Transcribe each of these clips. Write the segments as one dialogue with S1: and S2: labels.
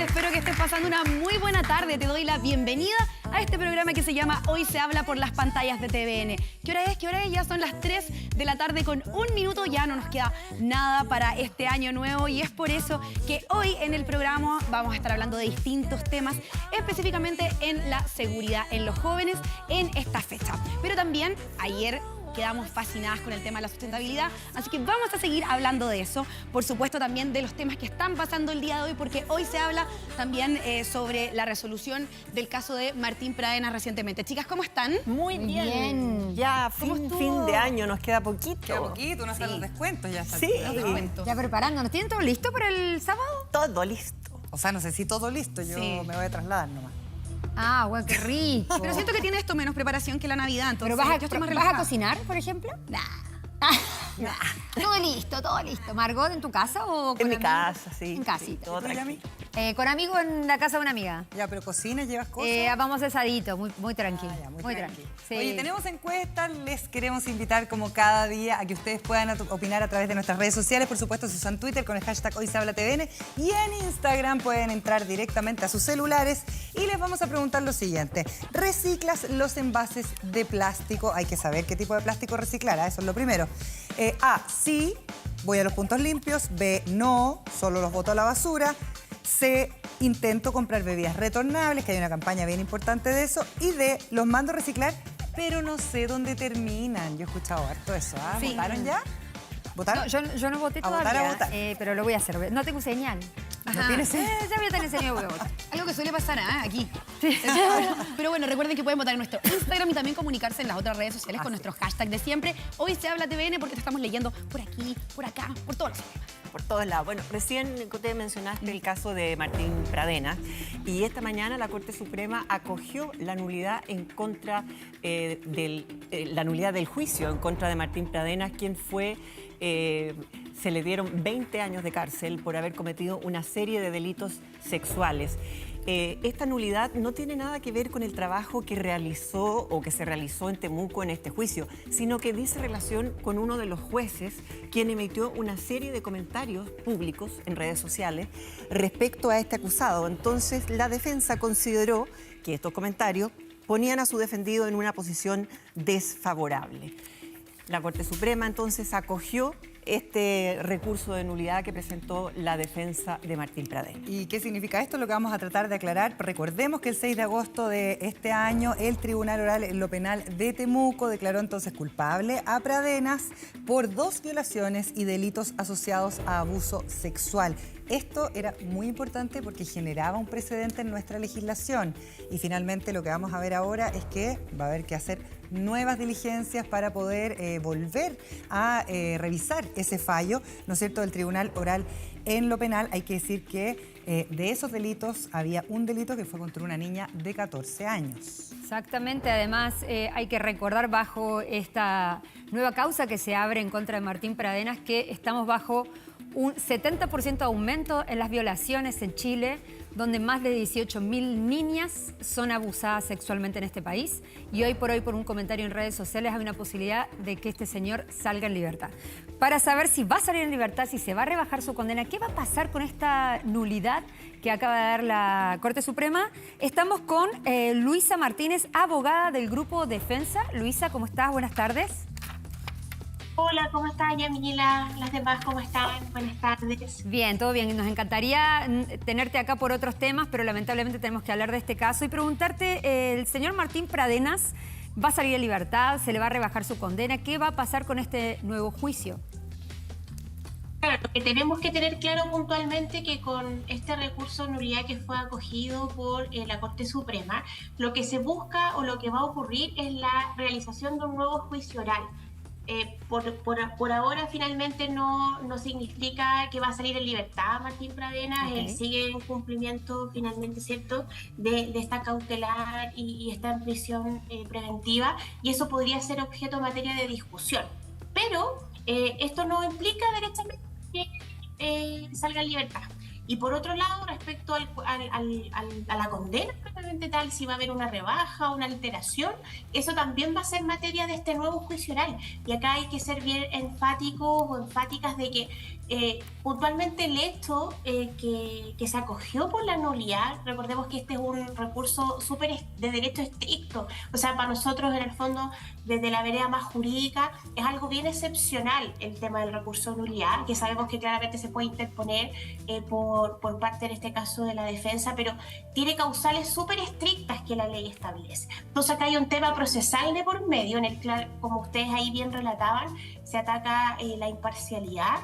S1: espero que estés pasando una muy buena tarde. Te doy la bienvenida a este programa que se llama Hoy se habla por las pantallas de TVN. ¿Qué hora es? ¿Qué hora es? Ya son las 3 de la tarde con un minuto. Ya no nos queda nada para este año nuevo y es por eso que hoy en el programa vamos a estar hablando de distintos temas, específicamente en la seguridad en los jóvenes en esta fecha. Pero también ayer quedamos fascinadas con el tema de la sustentabilidad, así que vamos a seguir hablando de eso. Por supuesto, también de los temas que están pasando el día de hoy, porque hoy se habla también sobre la resolución del caso de Martín Pradenas recientemente. Chicas, ¿cómo están?
S2: Muy bien. Ya fin de año, nos queda poquito.
S3: Queda poquito, unos los descuentos ya están.
S2: Sí.
S4: Ya preparándonos. ¿Tienen todo listo para el sábado?
S2: Todo listo.
S3: O sea, no sé si todo listo, yo me voy a trasladar nomás.
S4: Ah, bueno, qué rico.
S1: Pero siento que tiene esto menos preparación que la Navidad, entonces
S4: ¿Pero
S1: yo estoy más
S4: vas
S1: relajada.
S4: a cocinar, por ejemplo?
S1: Nah.
S4: Todo listo, todo listo. ¿Margot en tu casa o con
S2: En mi
S4: amigos?
S2: casa, sí.
S4: En casita.
S2: Sí, todo tranquilo.
S4: Con amigos en la casa de una amiga.
S3: Ya, pero cocinas, llevas cosas.
S4: Vamos asadito, muy tranquilo.
S3: Ya,
S4: muy tranquilo. Sí.
S3: Oye, tenemos encuestas, les queremos invitar como cada día a que ustedes puedan opinar a través de nuestras redes sociales. Por supuesto, si usan Twitter con el hashtag Hoy se habla TVN, y en Instagram pueden entrar directamente a sus celulares y les vamos a preguntar lo siguiente. ¿Reciclas los envases de plástico? Hay que saber qué tipo de plástico reciclar, eso es lo primero. A, sí, voy a los puntos limpios. B, no, solo los boto a la basura. C, intento comprar bebidas retornables, que hay una campaña bien importante de eso. Y D, los mando a reciclar, pero no sé dónde terminan. Yo he escuchado harto eso. ¿Ah?
S1: Sí.
S3: ¿Votaron ya? ¿Votaron?
S4: No, yo no voté
S3: A votar,
S4: todavía,
S3: a votar.
S4: pero lo voy a hacer. No tengo señal.
S1: Ajá.
S3: ¿No tienes?
S4: Ya voy a tener señal, voy a votar.
S1: Algo que suele pasar aquí. Pero bueno, recuerden que pueden votar en nuestro Instagram y también comunicarse en las otras redes sociales con nuestro hashtag de siempre. Hoy se habla TVN porque te estamos leyendo por aquí, por acá, por todos los temas.
S2: Por todos lados. Bueno, recién te mencionaste el caso de Martín Pradenas y esta mañana la Corte Suprema acogió la nulidad en contra la nulidad del juicio en contra de Martín Pradenas, quien fue se le dieron 20 años de cárcel por haber cometido una serie de delitos sexuales. Esta nulidad no tiene nada que ver con el trabajo que realizó o que se realizó en Temuco en este juicio, sino que dice relación con uno de los jueces quien emitió una serie de comentarios públicos en redes sociales respecto a este acusado. Entonces, la defensa consideró que estos comentarios ponían a su defendido en una posición desfavorable. La Corte Suprema entonces acogió este recurso de nulidad que presentó la defensa de Martín Pradenas.
S3: ¿Y qué significa esto? Lo que vamos a tratar de aclarar. Recordemos que el 6 de agosto de este año el Tribunal Oral en lo Penal de Temuco declaró entonces culpable a Pradenas por 2 violaciones y delitos asociados a abuso sexual. Esto era muy importante porque generaba un precedente en nuestra legislación. Y finalmente lo que vamos a ver ahora es que va a haber que hacer nuevas diligencias para poder volver a revisar ese fallo, ¿no es cierto?, del Tribunal Oral en lo Penal. Hay que decir que de esos delitos había un delito que fue contra una niña de 14 años.
S4: Exactamente, además hay que recordar bajo esta nueva causa que se abre en contra de Martín Pradenas que estamos bajo un 70% aumento en las violaciones en Chile, donde más de 18.000 niñas son abusadas sexualmente en este país. Y hoy por hoy, por un comentario en redes sociales, hay una posibilidad de que este señor salga en libertad. Para saber si va a salir en libertad, si se va a rebajar su condena, qué va a pasar con esta nulidad que acaba de dar la Corte Suprema, estamos con Luisa Martínez, abogada del Grupo Defensa. Luisa, ¿cómo estás? Buenas tardes.
S5: Hola, ¿cómo estás, Yamila? Las demás, ¿cómo están? Buenas tardes.
S4: Bien, todo bien. Nos encantaría tenerte acá por otros temas, pero lamentablemente tenemos que hablar de este caso y preguntarte, el señor Martín Pradenas va a salir en libertad, se le va a rebajar su condena. ¿Qué va a pasar con este nuevo juicio?
S5: Claro, lo que tenemos que tener claro puntualmente que con este recurso de nulidad que fue acogido por la Corte Suprema, lo que se busca o lo que va a ocurrir es la realización de un nuevo juicio oral. Por ahora finalmente no significa que va a salir en libertad Martín Pradenas.
S4: Okay.
S5: Él sigue en cumplimiento finalmente, ¿cierto?, de esta cautelar y está en prisión preventiva, y eso podría ser objeto de materia de discusión. Pero esto no implica derechamente que salga en libertad. Y por otro lado, respecto a la condena propiamente tal, si va a haber una rebaja, una alteración, eso también va a ser materia de este nuevo juicio oral. Y acá hay que ser bien enfáticos o enfáticas de que puntualmente el hecho que se acogió por la nulidad, recordemos que este es un recurso súper de derecho estricto, o sea, para nosotros en el fondo, desde la vereda más jurídica, es algo bien excepcional el tema del recurso de nulidad, que sabemos que claramente se puede interponer por parte, en este caso, de la defensa, pero tiene causales súper estrictas que la ley establece. Entonces acá hay un tema procesal de por medio, en el que, como ustedes ahí bien relataban, se ataca la imparcialidad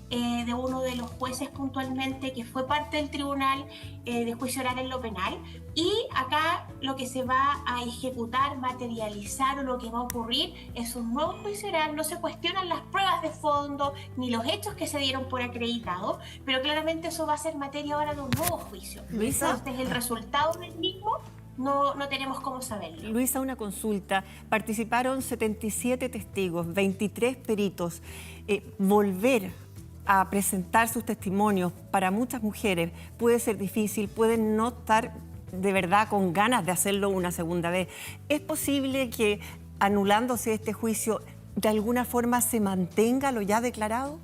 S5: de uno de los jueces puntualmente que fue parte del tribunal de juicio oral en lo penal, y acá lo que se va a ejecutar, materializar o lo que va a ocurrir es un nuevo juicio oral. No se cuestionan las pruebas de fondo ni los hechos que se dieron por acreditado, pero claramente eso va a ser materia ahora de un nuevo juicio.
S2: Luisa.
S5: Entonces el resultado del mismo no tenemos cómo saberlo.
S2: Luisa, una consulta. Participaron 77 testigos, 23 peritos. Volver a presentar sus testimonios para muchas mujeres puede ser difícil, pueden no estar de verdad con ganas de hacerlo una segunda vez. ¿Es posible que, anulándose este juicio, de alguna forma se mantenga lo ya declarado?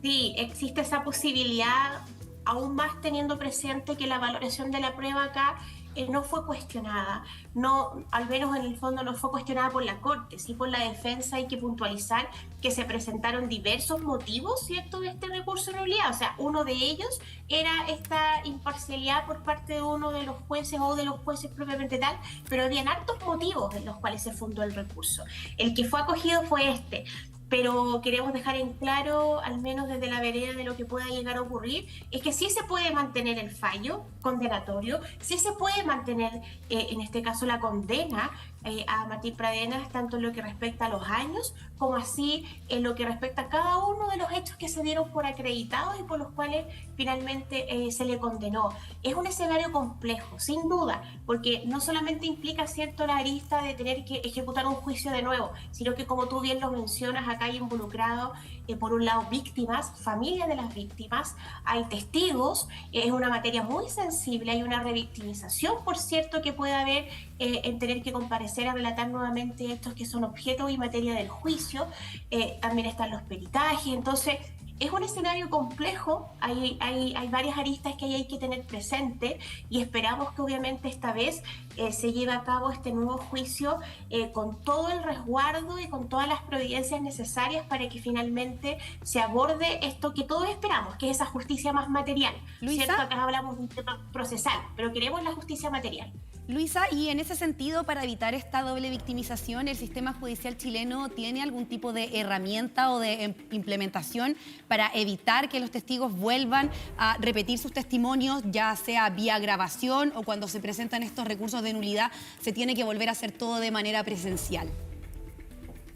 S5: Sí, existe esa posibilidad, aún más teniendo presente que la valoración de la prueba acá no fue cuestionada, no, al menos en el fondo no fue cuestionada por la Corte, sí por la defensa. Hay que puntualizar que se presentaron diversos motivos, ¿cierto?, de este recurso de nulidad. O sea, uno de ellos era esta imparcialidad por parte de uno de los jueces o de los jueces propiamente tal, pero habían hartos motivos en los cuales se fundó el recurso. El que fue acogido fue este. Pero queremos dejar en claro, al menos desde la vereda de lo que pueda llegar a ocurrir, es que sí se puede mantener el fallo condenatorio, sí se puede mantener, en este caso, la condena a Martín Pradenas, tanto en lo que respecta a los años, como así en lo que respecta a cada uno de los hechos que se dieron por acreditados y por los cuales finalmente se le condenó. Es un escenario complejo, sin duda, porque no solamente implica, cierto, la arista de tener que ejecutar un juicio de nuevo, sino que, como tú bien lo mencionas, acá hay involucrado, por un lado, víctimas, familias de las víctimas, hay testigos, es una materia muy sensible, hay una revictimización, por cierto, que puede haber en tener que comparecer a relatar nuevamente hechos que son objeto y materia del juicio. También están los peritajes. Entonces es un escenario complejo, hay varias aristas que hay que tener presente, y esperamos que obviamente esta vez se lleve a cabo este nuevo juicio con todo el resguardo y con todas las providencias necesarias para que finalmente se aborde esto que todos esperamos, que es esa justicia más material.
S1: Luisa,
S5: ¿cierto? Acá hablamos de un tema procesal, pero queremos la justicia material.
S1: Luisa, y en ese sentido, para evitar esta doble victimización, ¿el sistema judicial chileno tiene algún tipo de herramienta o de implementación para evitar que los testigos vuelvan a repetir sus testimonios, ya sea vía grabación o cuando se presentan estos recursos de nulidad, se tiene que volver a hacer todo de manera presencial?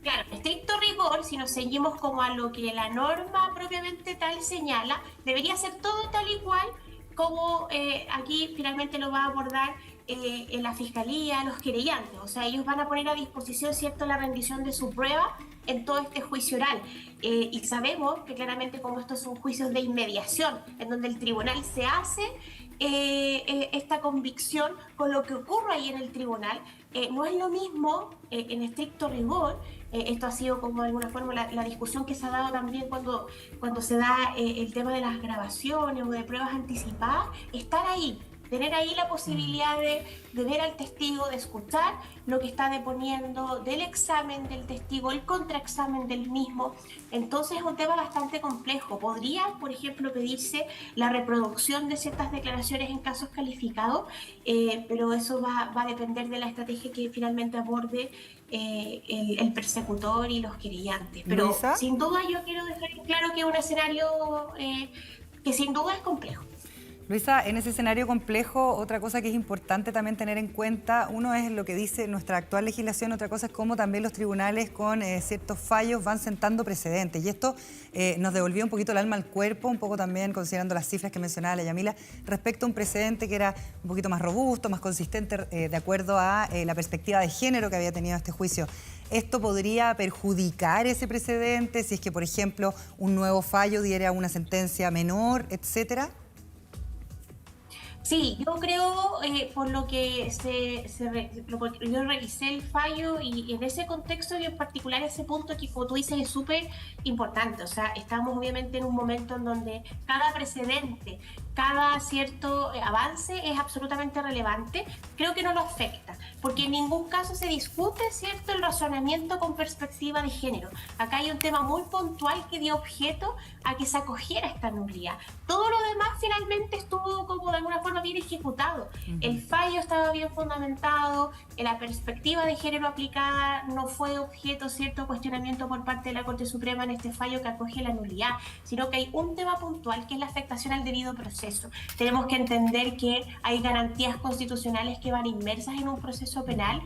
S5: Claro, en estricto rigor, si nos seguimos como a lo que la norma propiamente tal señala, debería ser todo tal y cual como aquí finalmente lo va a abordar en la Fiscalía, los querellantes. O sea, ellos van a poner a disposición, ¿cierto?, la rendición de su prueba en todo este juicio oral. Y sabemos que claramente, como estos son juicios de inmediación, en donde el tribunal se hace esta convicción con lo que ocurre ahí en el tribunal, no es lo mismo en estricto rigor. Esto ha sido como de alguna forma la discusión que se ha dado también cuando se da el tema de las grabaciones o de pruebas anticipadas, estar ahí, tener ahí la posibilidad de ver al testigo, de escuchar lo que está deponiendo, del examen del testigo, el contraexamen del mismo. Entonces es un tema bastante complejo. Podría, por ejemplo, pedirse la reproducción de ciertas declaraciones en casos calificados, pero eso va a depender de la estrategia que finalmente aborde el persecutor y los querellantes. Pero
S3: Luisa,
S5: sin duda yo quiero dejar claro que es un escenario que sin duda es complejo.
S3: Luisa, en ese escenario complejo, otra cosa que es importante también tener en cuenta, uno es lo que dice nuestra actual legislación, otra cosa es cómo también los tribunales con ciertos fallos van sentando precedentes. Y esto nos devolvió un poquito el alma al cuerpo, un poco también considerando las cifras que mencionaba la Yamila, respecto a un precedente que era un poquito más robusto, más consistente de acuerdo a la perspectiva de género que había tenido este juicio. ¿Esto podría perjudicar ese precedente si es que, por ejemplo, un nuevo fallo diera una sentencia menor, etcétera?
S5: Sí, yo creo, por lo que yo revisé el fallo y en ese contexto y en particular ese punto que, como tú dices, es súper importante. O sea, estamos obviamente en un momento en donde cada precedente, cada cierto avance es absolutamente relevante. Creo que no lo afecta, porque en ningún caso se discute, ¿cierto?, el razonamiento con perspectiva de género. Acá hay un tema muy puntual que dio objeto a que se acogiera esta nulidad. Todo lo demás finalmente estuvo como de alguna forma bien ejecutado. El fallo estaba bien fundamentado, la perspectiva de género aplicada no fue objeto, cierto, cuestionamiento por parte de la Corte Suprema en este fallo que acoge la nulidad, sino que hay un tema puntual que es la afectación al debido proceso. Tenemos que entender que hay garantías constitucionales que van inmersas en un proceso penal,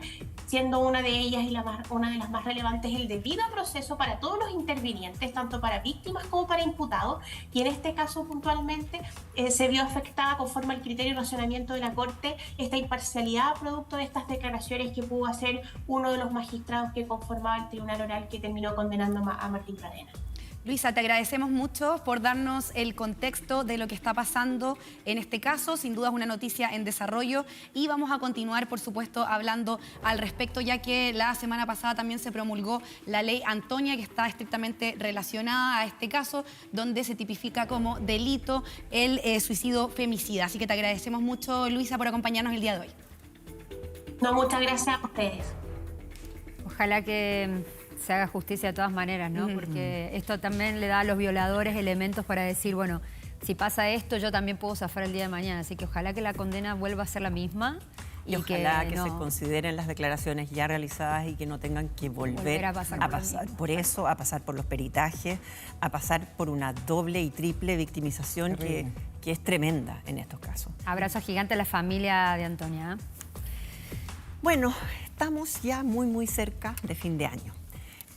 S5: siendo una de ellas y una de las más relevantes el debido proceso para todos los intervinientes, tanto para víctimas como para imputados, y en este caso puntualmente se vio afectada conforme al criterio y razonamiento de la Corte esta imparcialidad producto de estas declaraciones que pudo hacer uno de los magistrados que conformaba el tribunal oral que terminó condenando a Martín Pradena.
S1: Luisa, te agradecemos mucho por darnos el contexto de lo que está pasando en este caso. Sin duda es una noticia en desarrollo y vamos a continuar, por supuesto, hablando al respecto, ya que la semana pasada también se promulgó la ley Antonia, que está estrictamente relacionada a este caso, donde se tipifica como delito el suicidio femicida. Así que te agradecemos mucho, Luisa, por acompañarnos el día de hoy.
S5: No, muchas gracias a ustedes.
S4: Ojalá que se haga justicia de todas maneras, ¿no? Porque esto también le da a los violadores elementos para decir, bueno, si pasa esto, yo también puedo zafar el día de mañana. Así que ojalá que la condena vuelva a ser la misma.
S2: Y ojalá que se consideren las declaraciones ya realizadas y que no tengan que volver a pasar por eso, a pasar por los peritajes, a pasar por una doble y triple victimización que es tremenda en estos casos.
S4: Abrazo gigante a la familia de Antonia.
S2: Bueno, estamos ya muy cerca de fin de año.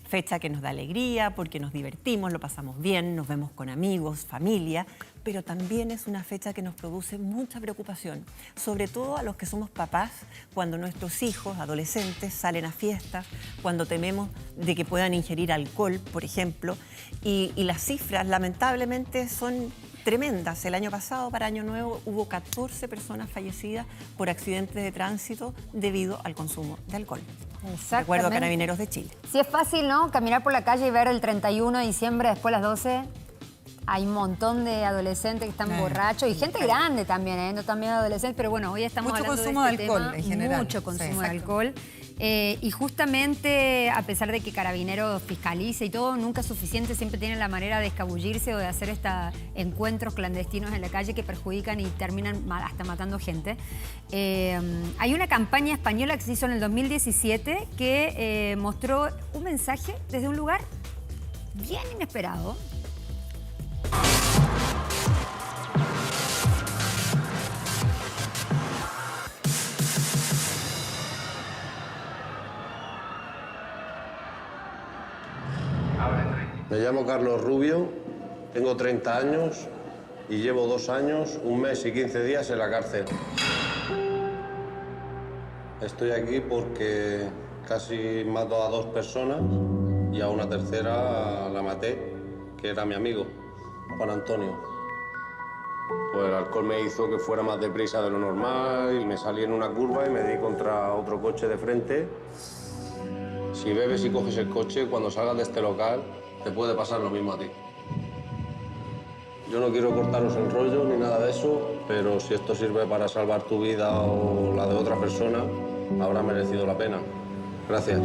S2: Fecha que nos da alegría porque nos divertimos, lo pasamos bien, nos vemos con amigos, familia, pero también es una fecha que nos produce mucha preocupación, sobre todo a los que somos papás, cuando nuestros hijos, adolescentes, salen a fiestas, cuando tememos de que puedan ingerir alcohol, por ejemplo, y las cifras lamentablemente son tremendas. El año pasado, para Año Nuevo, hubo 14 personas fallecidas por accidentes de tránsito debido al consumo de alcohol. De acuerdo a Carabineros de Chile.
S4: Si es fácil, ¿no? Caminar por la calle y ver el 31 de diciembre después de las 12. Hay un montón de adolescentes que están borrachos y gente grande también, ¿eh? No también adolescentes, pero bueno, hoy estamos hablando de este
S3: alcohol
S4: tema,
S3: en general.
S4: mucho consumo de alcohol. Y justamente, a pesar de que Carabineros fiscaliza y todo, nunca es suficiente, siempre tienen la manera de escabullirse o de hacer estos encuentros clandestinos en la calle que perjudican y terminan hasta matando gente. Hay una campaña española que se hizo en el 2017 que mostró un mensaje desde un lugar bien inesperado.
S6: Me llamo Carlos Rubio, tengo 30 años y llevo 2 años, 1 mes y 15 días en la cárcel. Estoy aquí porque casi mato a 2 personas y a una tercera la maté, que era mi amigo, Juan Antonio. Pues el alcohol me hizo que fuera más deprisa de lo normal y me salí en una curva y me di contra otro coche de frente. Si bebes y coges el coche, cuando salgas de este local, te puede pasar lo mismo a ti. Yo no quiero cortaros el rollo ni nada de eso, pero si esto sirve para salvar tu vida o la de otra persona, habrá merecido la pena. Gracias.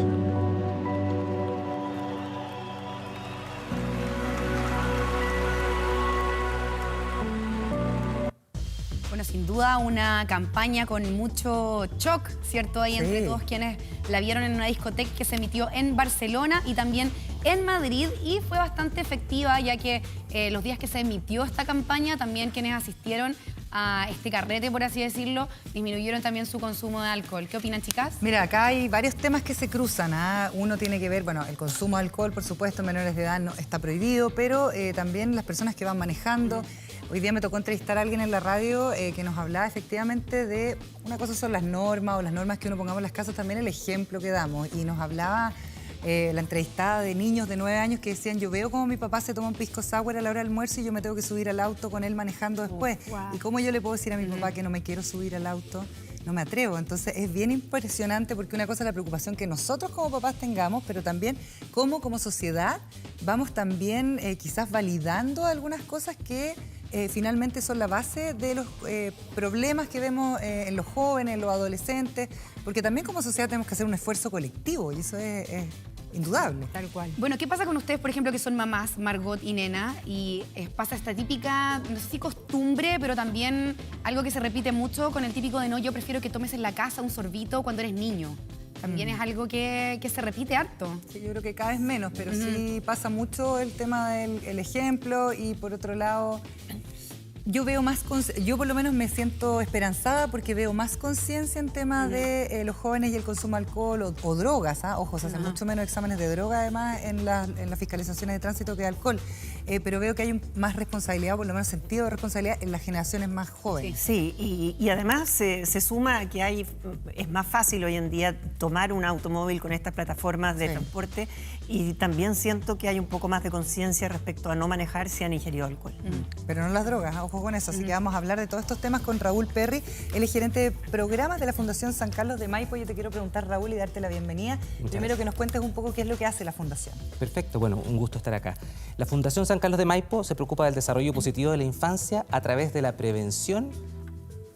S1: Bueno, sin duda una campaña con mucho shock, ¿cierto? Ahí entre todos quienes la vieron en una discoteca que se emitió en Barcelona y también en Madrid, y fue bastante efectiva, ya que los días que se emitió esta campaña, también quienes asistieron a este carrete, por así decirlo, disminuyeron también su consumo de alcohol. ¿Qué opinan, chicas?
S3: Mira, acá hay varios temas que se cruzan. Uno tiene que ver, bueno, el consumo de alcohol, por supuesto, en menores de edad no, está prohibido, pero también las personas que van manejando. Hoy día me tocó entrevistar a alguien en la radio que nos hablaba efectivamente de, una cosa son las normas o las normas que uno pongamos en las casas, también el ejemplo que damos, y nos hablaba la entrevistada de niños de 9 años que decían, yo veo cómo mi papá se toma un pisco sour a la hora del almuerzo y yo me tengo que subir al auto con él manejando después.
S4: Wow.
S3: ¿Y cómo yo le puedo decir a mi papá que no me quiero subir al auto? No me atrevo. Entonces es bien impresionante porque una cosa es la preocupación que nosotros como papás tengamos, pero también cómo como sociedad vamos también quizás validando algunas cosas que finalmente son la base de los problemas que vemos en los jóvenes, en los adolescentes, porque también como sociedad tenemos que hacer un esfuerzo colectivo y eso es indudable.
S4: Tal cual.
S1: Bueno, ¿qué pasa con ustedes, por ejemplo, que son mamás, Margot y Nena, y pasa esta típica, no sé si costumbre, pero también algo que se repite mucho con el típico de no, yo prefiero que tomes en la casa un sorbito cuando eres niño? También es algo que se repite harto.
S3: Sí, yo creo que cada vez menos, pero sí pasa mucho el tema del ejemplo y por otro lado... Yo veo más, yo por lo menos me siento esperanzada porque veo más conciencia en temas de los jóvenes y el consumo de alcohol o drogas. Ojo, se hacen mucho menos exámenes de droga además en las fiscalizaciones de tránsito que de alcohol. Pero veo que hay más responsabilidad, por lo menos sentido de responsabilidad en las generaciones más jóvenes.
S2: Sí, y además se suma a que es más fácil hoy en día tomar un automóvil con estas plataformas de transporte y también siento que hay un poco más de conciencia respecto a no manejar si han ingerido alcohol.
S3: Pero no las drogas, ojo con eso. Así que vamos a hablar de todos estos temas con Raúl Perry. Él es gerente de programas de la Fundación San Carlos de Maipo. Yo te quiero preguntar, Raúl, y darte la bienvenida.
S7: Muchas
S3: Primero
S7: gracias.
S3: que nos cuentes un poco qué es lo que hace la Fundación.
S7: Perfecto, bueno, un gusto estar acá. La Fundación San Carlos de Maipo se preocupa del desarrollo positivo de la infancia a través de la prevención,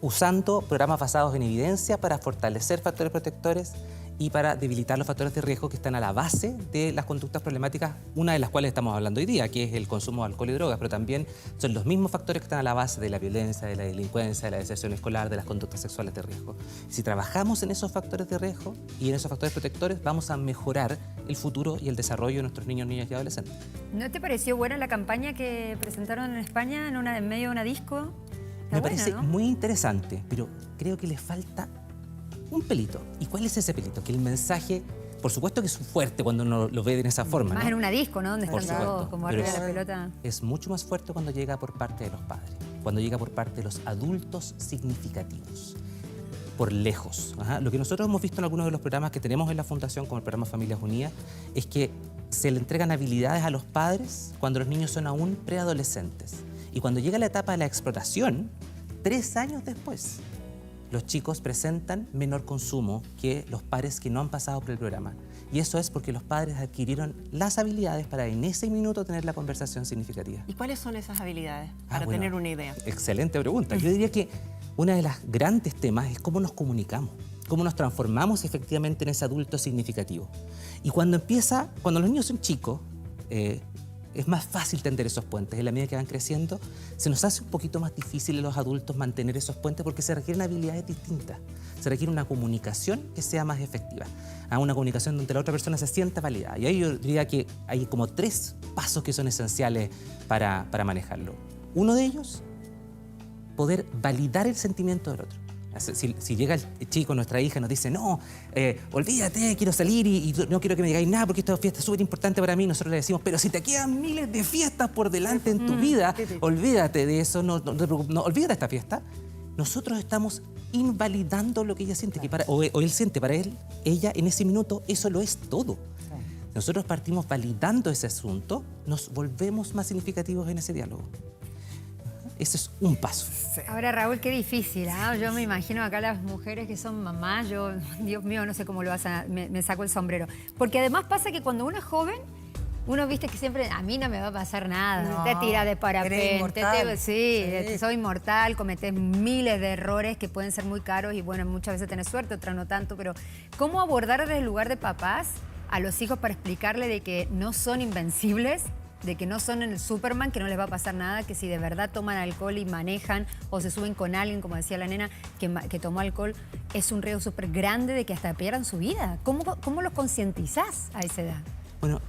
S7: usando programas basados en evidencia para fortalecer factores protectores y para debilitar los factores de riesgo que están a la base de las conductas problemáticas, una de las cuales estamos hablando hoy día, que es el consumo de alcohol y drogas, pero también son los mismos factores que están a la base de la violencia, de la delincuencia, de la deserción escolar, de las conductas sexuales de riesgo. Si trabajamos en esos factores de riesgo y en esos factores protectores, vamos a mejorar el futuro y el desarrollo de nuestros niños, niñas y adolescentes.
S4: ¿No te pareció buena la campaña que presentaron en España en medio de una disco? Está
S7: Me
S4: buena,
S7: parece
S4: ¿no?
S7: muy interesante, pero creo que le falta un pelito. ¿Y cuál es ese pelito? Que el mensaje, por supuesto que es fuerte cuando uno lo ve de esa forma,
S4: Más
S7: ¿no?
S4: en una disco, ¿no? Donde
S7: Por
S4: están
S7: supuesto,
S4: todos como
S7: pero
S4: arriba de la pelota.
S7: es mucho más fuerte cuando llega por parte de los padres, cuando llega por parte de los adultos significativos, por lejos. Lo que nosotros hemos visto en algunos de los programas que tenemos en la Fundación, como el programa Familias Unidas, es que se le entregan habilidades a los padres cuando los niños son aún preadolescentes. Y cuando llega la etapa de la explotación, 3 años después, los chicos presentan menor consumo que los padres que no han pasado por el programa. Y eso es porque los padres adquirieron las habilidades para en ese minuto tener la conversación significativa.
S2: ¿Y cuáles son esas habilidades? Para
S7: Bueno,
S2: tener una idea.
S7: Excelente pregunta. Yo diría que uno de los grandes temas es cómo nos comunicamos, cómo nos transformamos efectivamente en ese adulto significativo. Y cuando los niños son chicos, es más fácil tender esos puentes. En la medida que van creciendo, se nos hace un poquito más difícil a los adultos mantener esos puentes porque se requieren habilidades distintas. Se requiere una comunicación que sea más efectiva. Una comunicación donde la otra persona se sienta validada. Y ahí yo diría que hay como 3 pasos que son esenciales para manejarlo. Uno de ellos, poder validar el sentimiento del otro. Si llega el chico, nuestra hija, nos dice, no, olvídate, quiero salir y no quiero que me digáis nada porque esta fiesta es súper importante para mí, nosotros le decimos, pero si te quedan miles de fiestas por delante en tu vida, olvídate de eso, no te preocupes, no, olvídate esta fiesta. Nosotros estamos invalidando lo que ella siente, que o él siente, para ella en ese minuto, eso lo es todo. Nosotros partimos validando ese asunto, nos volvemos más significativos en ese diálogo. Ese es un paso.
S4: Ahora, Raúl, qué difícil, ¿ah? Yo me imagino acá las mujeres que son mamás, yo, Dios mío, no sé cómo lo hacen, me saco el sombrero. Porque además pasa que cuando uno es joven, uno viste que siempre, a mí no me va a pasar nada,
S3: No,
S4: te tira de
S3: eres
S4: parapente,
S3: inmortal.
S4: sí,
S3: Sí.
S4: soy inmortal, cometés miles de errores que pueden ser muy caros y bueno, muchas veces tenés suerte, otras no tanto, pero ¿cómo abordar desde el lugar de papás a los hijos para explicarle de que no son invencibles? De que no son el Superman, que no les va a pasar nada, que si de verdad toman alcohol y manejan o se suben con alguien, como decía la nena, que tomó alcohol, es un riesgo súper grande de que hasta pierdan su vida. ¿Cómo los concientizás a esa edad?
S7: Bueno,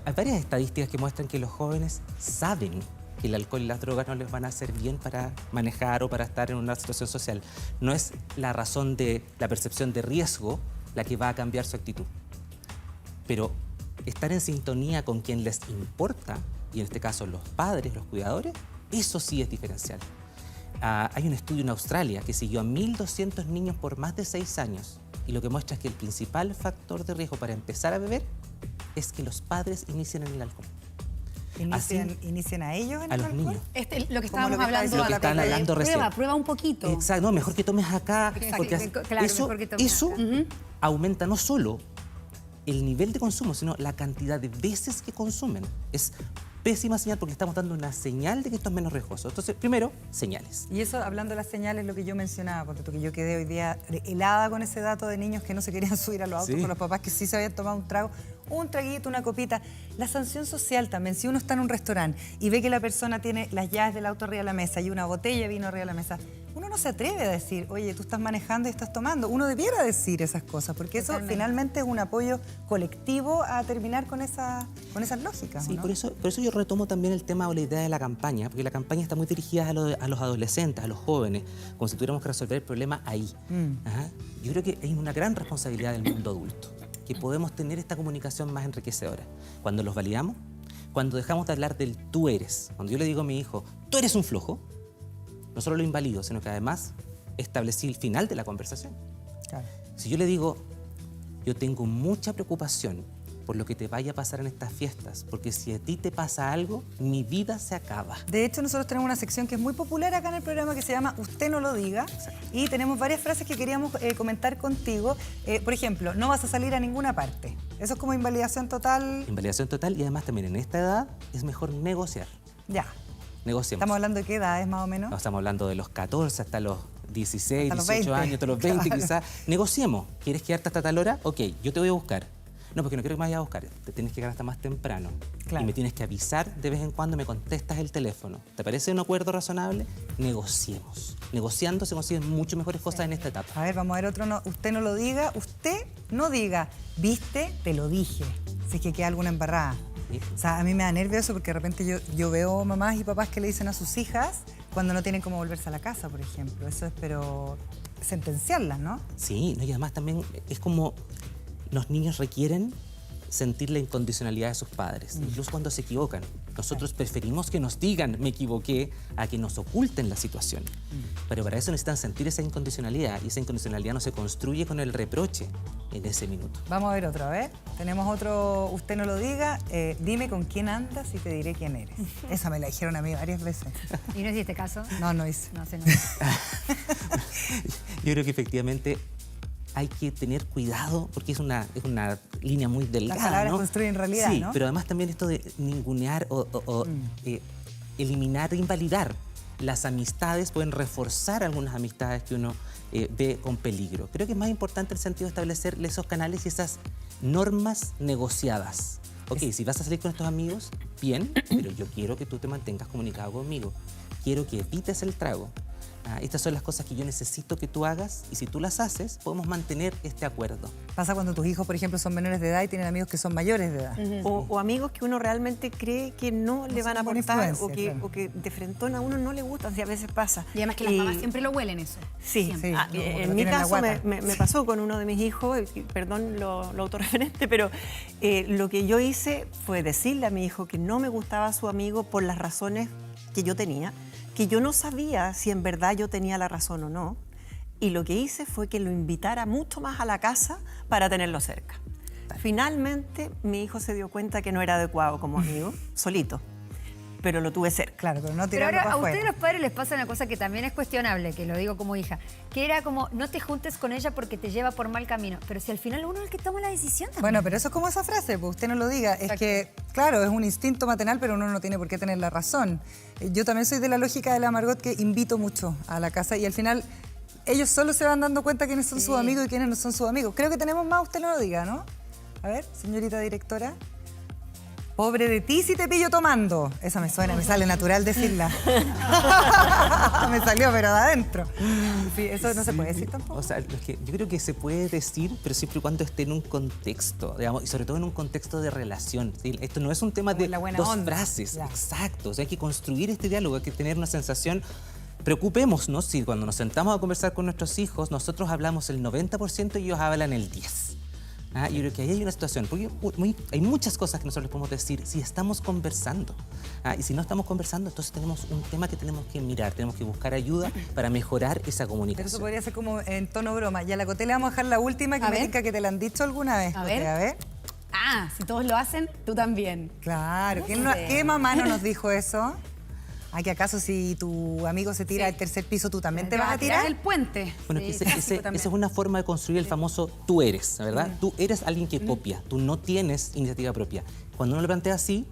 S7: hay varias estadísticas que muestran que los jóvenes saben que el alcohol y las drogas no les van a hacer bien para manejar o para estar en una situación social. No es la razón de la percepción de riesgo la que va a cambiar su actitud. Pero estar en sintonía con quien les importa, y en este caso los padres, los cuidadores, eso sí es diferencial. Hay un estudio en Australia que siguió a 1.200 niños por más de 6 años y lo que muestra es que el principal factor de riesgo para empezar a beber es que los padres inicien en el alcohol.
S3: ¿Inician a ellos en
S7: a
S3: el
S7: los
S3: alcohol?
S7: niños.
S1: Lo que
S3: Como
S1: estábamos
S3: lo que
S1: hablando.
S3: está
S7: Lo que estaban hablando recién.
S1: Prueba un poquito.
S7: Exacto, no, mejor que tomes acá.
S4: Exacto,
S7: Porque
S4: claro, mejor que tomes
S7: eso
S4: acá.
S7: aumenta no solo el nivel de consumo, sino la cantidad de veces que consumen. Es pésima señal porque estamos dando una señal de que esto es menos riesgoso. Entonces, primero, señales.
S3: Y eso, hablando de las señales, lo que yo mencionaba, porque que yo quedé hoy día helada con ese dato de niños que no se querían subir a los autos
S7: Sí.
S3: con los papás que sí se habían tomado un trago, un traguito, una copita. La sanción social también, si uno está en un restaurante y ve que la persona tiene las llaves del auto arriba de la mesa y una botella de vino arriba de la mesa, uno no se atreve a decir, oye, tú estás manejando y estás tomando. Uno debiera decir esas cosas, porque eso finalmente es un apoyo colectivo a terminar con esas lógicas.
S7: Sí,
S3: ¿no?
S7: por eso yo retomo también el tema o la idea de la campaña, porque la campaña está muy dirigida a los adolescentes, a los jóvenes, como si tuviéramos que resolver el problema ahí. Ajá. Yo creo que hay una gran responsabilidad del mundo adulto, que podemos tener esta comunicación más enriquecedora. Cuando los validamos, cuando dejamos de hablar del tú eres, cuando yo le digo a mi hijo, tú eres un flojo, no solo lo invalido, sino que además establecí el final de la conversación.
S3: Claro.
S7: Si yo le digo, yo tengo mucha preocupación por lo que te vaya a pasar en estas fiestas, porque si a ti te pasa algo, mi vida se acaba.
S3: De hecho, nosotros tenemos una sección que es muy popular acá en el programa que se llama Usted no lo diga.
S7: Exacto.
S3: Y tenemos varias frases que queríamos comentar contigo. Por ejemplo, no vas a salir a ninguna parte. Eso es como invalidación total.
S7: Invalidación total y además también en esta edad es mejor negociar.
S3: Ya.
S7: Negociemos.
S3: Estamos hablando de qué edades más o menos.
S7: No, estamos hablando de los 14 hasta los 16,
S3: Hasta los
S7: 18
S3: 20.
S7: años, hasta los 20
S3: Claro.
S7: quizás. Negociemos. ¿Quieres quedarte hasta tal hora? Ok, yo te voy a buscar. No, porque no quiero que me vayas a buscar. Te tienes que quedar hasta más temprano.
S3: Claro.
S7: Y me tienes que avisar de vez en cuando, me contestas el teléfono. ¿Te parece un acuerdo razonable? Negociemos. Negociando se consiguen mucho mejores cosas en esta etapa.
S3: A ver, vamos a ver otro. Usted no lo diga. Usted no diga. ¿Viste? Te lo dije. Si es que queda alguna embarrada.
S7: Sí.
S3: O sea, a mí me da nervio eso porque de repente yo veo mamás y papás que le dicen a sus hijas cuando no tienen cómo volverse a la casa, por ejemplo. Eso es, pero sentenciarlas, ¿no?
S7: Sí, no, y además también es como los niños requieren sentir la incondicionalidad de sus padres, incluso cuando se equivocan. Nosotros preferimos que nos digan me equivoqué a que nos oculten la situación. Pero para eso necesitan sentir esa incondicionalidad y esa incondicionalidad no se construye con el reproche en ese minuto.
S3: Vamos a ver otro, a ver. Tenemos otro, usted no lo diga, dime con quién andas y te diré quién eres. Esa me la dijeron a mí varias veces.
S4: ¿Y no hiciste caso?
S3: No hice.
S4: No sé, no.
S7: Yo creo que efectivamente hay que tener cuidado porque es una línea muy delgada.
S3: Las palabras
S7: ¿no?
S3: construyen realidad,
S7: sí,
S3: ¿no?
S7: pero además también esto de ningunear o eliminar, invalidar las amistades, pueden reforzar algunas amistades que uno ve con peligro. Creo que es más importante el sentido de establecer esos canales y esas normas negociadas. Ok, si vas a salir con estos amigos, bien, pero yo quiero que tú te mantengas comunicado conmigo. Quiero que evites el trago. Estas son las cosas que yo necesito que tú hagas y si tú las haces, podemos mantener este acuerdo.
S3: Pasa cuando tus hijos, por ejemplo, son menores de edad y tienen amigos que son mayores de edad.
S2: O amigos que uno realmente cree que no le van a
S3: son buena
S2: aportar
S3: influencia, claro.
S2: o que de frentón a uno no le gustan, si a veces pasa.
S1: Y además que las mamás siempre lo huelen eso.
S2: Sí,
S1: Siempre.
S3: Sí,
S2: Ah,
S3: como que lo
S2: en mi
S3: tienen en la
S2: caso
S3: guata.
S2: me pasó con uno de mis hijos, perdón lo autorreferente, pero lo que yo hice fue decirle a mi hijo que no me gustaba su amigo por las razones que yo tenía, que yo no sabía si en verdad yo tenía la razón o no, y lo que hice fue que lo invitara mucho más a la casa para tenerlo cerca. Finalmente mi hijo se dio cuenta que no era adecuado como amigo, solito, pero lo tuve cerca.
S3: Claro, pero no
S4: Pero
S3: tirarlo
S4: ahora
S3: para
S4: a ustedes
S3: afuera.
S4: los padres les pasa una cosa que también es cuestionable, que lo digo como hija, que era como no te juntes con ella porque te lleva por mal camino. Pero si al final uno es el que toma la decisión también.
S3: Bueno, pero eso es como esa frase, pues usted no lo diga. Es que, claro, es un instinto maternal, pero uno no tiene por qué tener la razón. Yo también soy de la lógica de la Margot que invito mucho a la casa y al final ellos solo se van dando cuenta quiénes son sus amigos y quiénes no son sus amigos. Creo que tenemos más, usted no lo diga, ¿no? A ver, señorita directora. Pobre de ti si te pillo tomando. Esa me suena, me sale natural decirla. Me salió, pero de adentro. Sí, eso no se puede decir tampoco.
S7: O sea, yo creo que se puede decir, pero siempre y cuando esté en un contexto, digamos, y sobre todo en un contexto de relación. ¿Sí? Esto no es un tema
S3: Como
S7: de
S3: la buena
S7: dos
S3: onda.
S7: frases.
S3: Ya.
S7: Exacto. O sea, hay que construir este diálogo, hay que tener una sensación. Preocupémonos si cuando nos sentamos a conversar con nuestros hijos, nosotros hablamos el 90% y ellos hablan el 10%. Yo creo que ahí hay una situación, porque hay muchas cosas que nosotros les podemos decir si estamos conversando. Y si no estamos conversando, entonces tenemos un tema que tenemos que mirar, tenemos que buscar ayuda para mejorar esa comunicación.
S3: Pero eso podría ser como en tono broma. Y a la Coté le vamos a dejar la última, que me diga que te la han dicho alguna vez.
S1: A
S3: Coté,
S1: ver.
S3: a ver.
S1: Si todos lo hacen, tú también.
S3: Claro.
S1: No sé.
S3: ¿Qué mamá no nos dijo eso? ¿Que acaso si tu amigo se tira al tercer piso, tú también te vas a tirar?
S1: el puente.
S7: Bueno,
S1: Sí,
S7: esa
S1: clásico
S7: es una forma de construir el famoso tú eres, ¿verdad? Tú eres alguien que copia, tú no tienes iniciativa propia. Cuando uno lo plantea así,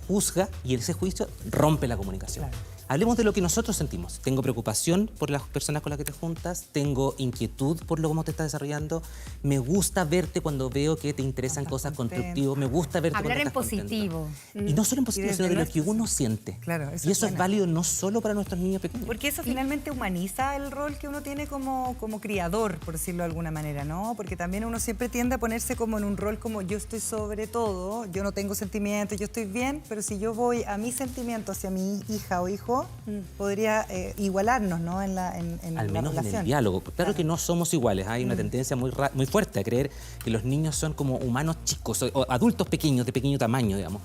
S7: juzga y ese juicio rompe la comunicación.
S3: Claro.
S7: Hablemos de lo que nosotros sentimos. Tengo preocupación por las personas con las que te juntas, tengo inquietud por lo cómo te estás desarrollando, me gusta verte cuando veo que te interesan cosas constructivas, me gusta verte
S4: Hablar en
S7: cuando estás
S4: positivo.
S7: contento. Y no solo en positivo,
S3: desde
S7: sino de lo
S3: nuestro-
S7: que uno siente.
S3: Claro, eso
S7: y
S3: es
S7: eso es
S3: buena.
S7: válido no solo para nuestros niños pequeños.
S3: Porque eso finalmente humaniza el rol que uno tiene como criador, por decirlo de alguna manera, ¿no? Porque también uno siempre tiende a ponerse como en un rol como yo estoy sobre todo, yo no tengo sentimientos, yo estoy bien, pero si yo voy a mis sentimientos hacia mi hija o hijo, podría igualarnos, ¿no? En la
S7: Al menos en
S3: relación.
S7: el diálogo. Claro que no somos iguales. Hay una tendencia muy fuerte a creer que los niños son como humanos chicos o adultos pequeños, de pequeño tamaño, digamos.